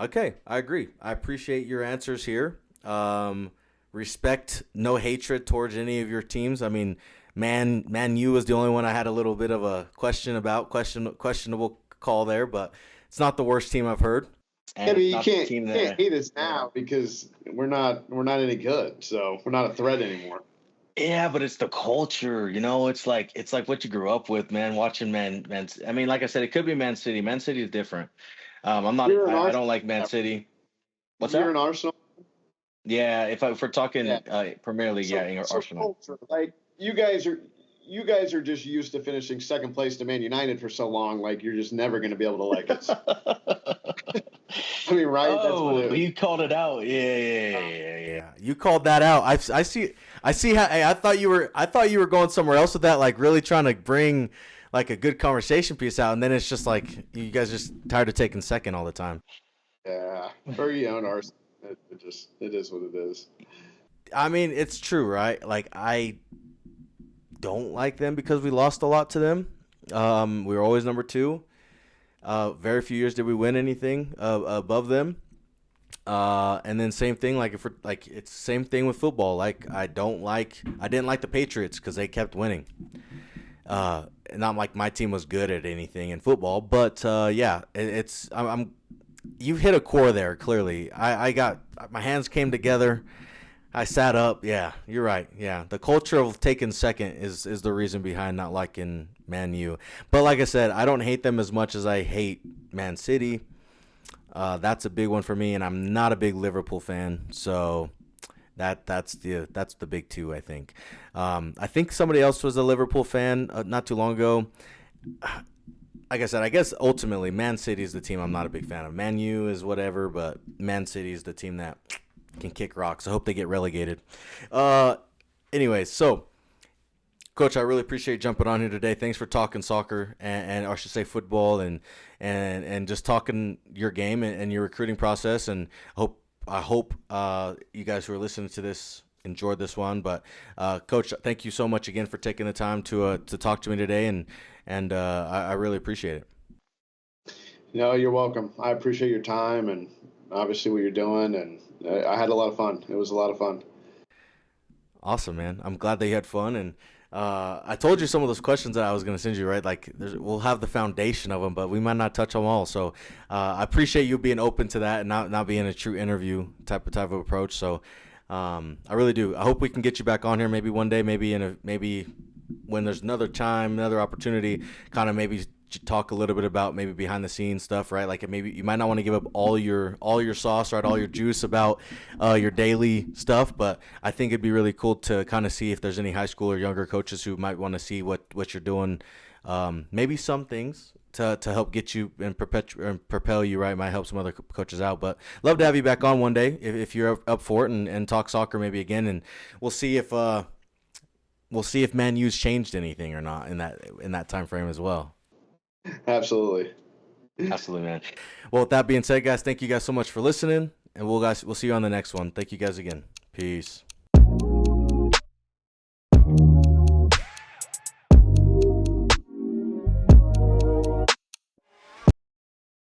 okay, I agree. I appreciate your answers here. Respect, no hatred towards any of your teams. I mean, Man U was the only one I had a little bit of a question about, questionable call there, but it's not the worst team I've heard. Yeah, but you can't hate us now because we're not any good, so we're not a threat anymore. Yeah, but it's the culture, It's like what you grew up with, man. Watching Man. I mean, like I said, it could be Man City. Man City is different. I'm not. I don't like Man City. What's that? You're an Arsenal. Yeah, if we're talking Premier League, Arsenal. Culture, like you guys are just used to finishing second place to Man United for so long, like you're just never going to be able to like us. I mean, right? Oh, that's what it is. You called it out. Yeah. You called that out. I see how. Hey, I thought you were going somewhere else with that, like really trying to bring like a good conversation piece out, and then it's just like you guys just tired of taking second all the time. Yeah, or you own Arsenal. It is what it is. I mean, it's true, right? Like I don't like them because we lost a lot to them. We were always number 2. Very few years did we win anything above them. And then same thing, like if we're, like it's same thing with football. Like I didn't like the Patriots because they kept winning. Not like my team was good at anything in football, but yeah, I'm you've hit a core there clearly. I got my hands came together. I sat up. Yeah, you're right. Yeah, the culture of taking second is the reason behind not liking Man U. But like I said, I don't hate them as much as I hate Man City. That's a big one for me, and I'm not a big Liverpool fan, so that's the big two, I think. I think somebody else was a Liverpool fan not too long ago. Like I said, I guess ultimately Man City is the team I'm not a big fan of. Man U is whatever, but Man City is the team that can kick rocks. I hope they get relegated. Anyways, so Coach, I really appreciate jumping on here today. Thanks for talking soccer and or I should say football and just talking your game and your recruiting process. And I hope you guys who are listening to this enjoyed this one. But Coach, thank you so much again for taking the time to talk to me today, and I really appreciate it. No, you're welcome. I appreciate your time and obviously what you're doing, and I had a lot of fun. It was a lot of fun. Awesome, man. I'm glad that you had fun, and I told you some of those questions that I was going to send you, right? Like, we'll have the foundation of them, but we might not touch them all. So I appreciate you being open to that and not being a true interview type of approach. So I really do. I hope we can get you back on here maybe one day, maybe when there's another time, another opportunity, kind of maybe talk a little bit about maybe behind the scenes stuff, right? Like maybe you might not want to give up all your sauce, right? All your juice about your daily stuff, but I think it'd be really cool to kind of see if there's any high school or younger coaches who might want to see what you're doing. Maybe some things to help get you and propel you, right? Might help some other coaches out, but love to have you back on one day if you're up for it and talk soccer maybe again, and we'll see if Man U's changed anything or not in that time frame as well. Absolutely. Absolutely, man. Well, with that being said, guys, thank you guys so much for listening, and we'll see you on the next one. Thank you guys again. Peace.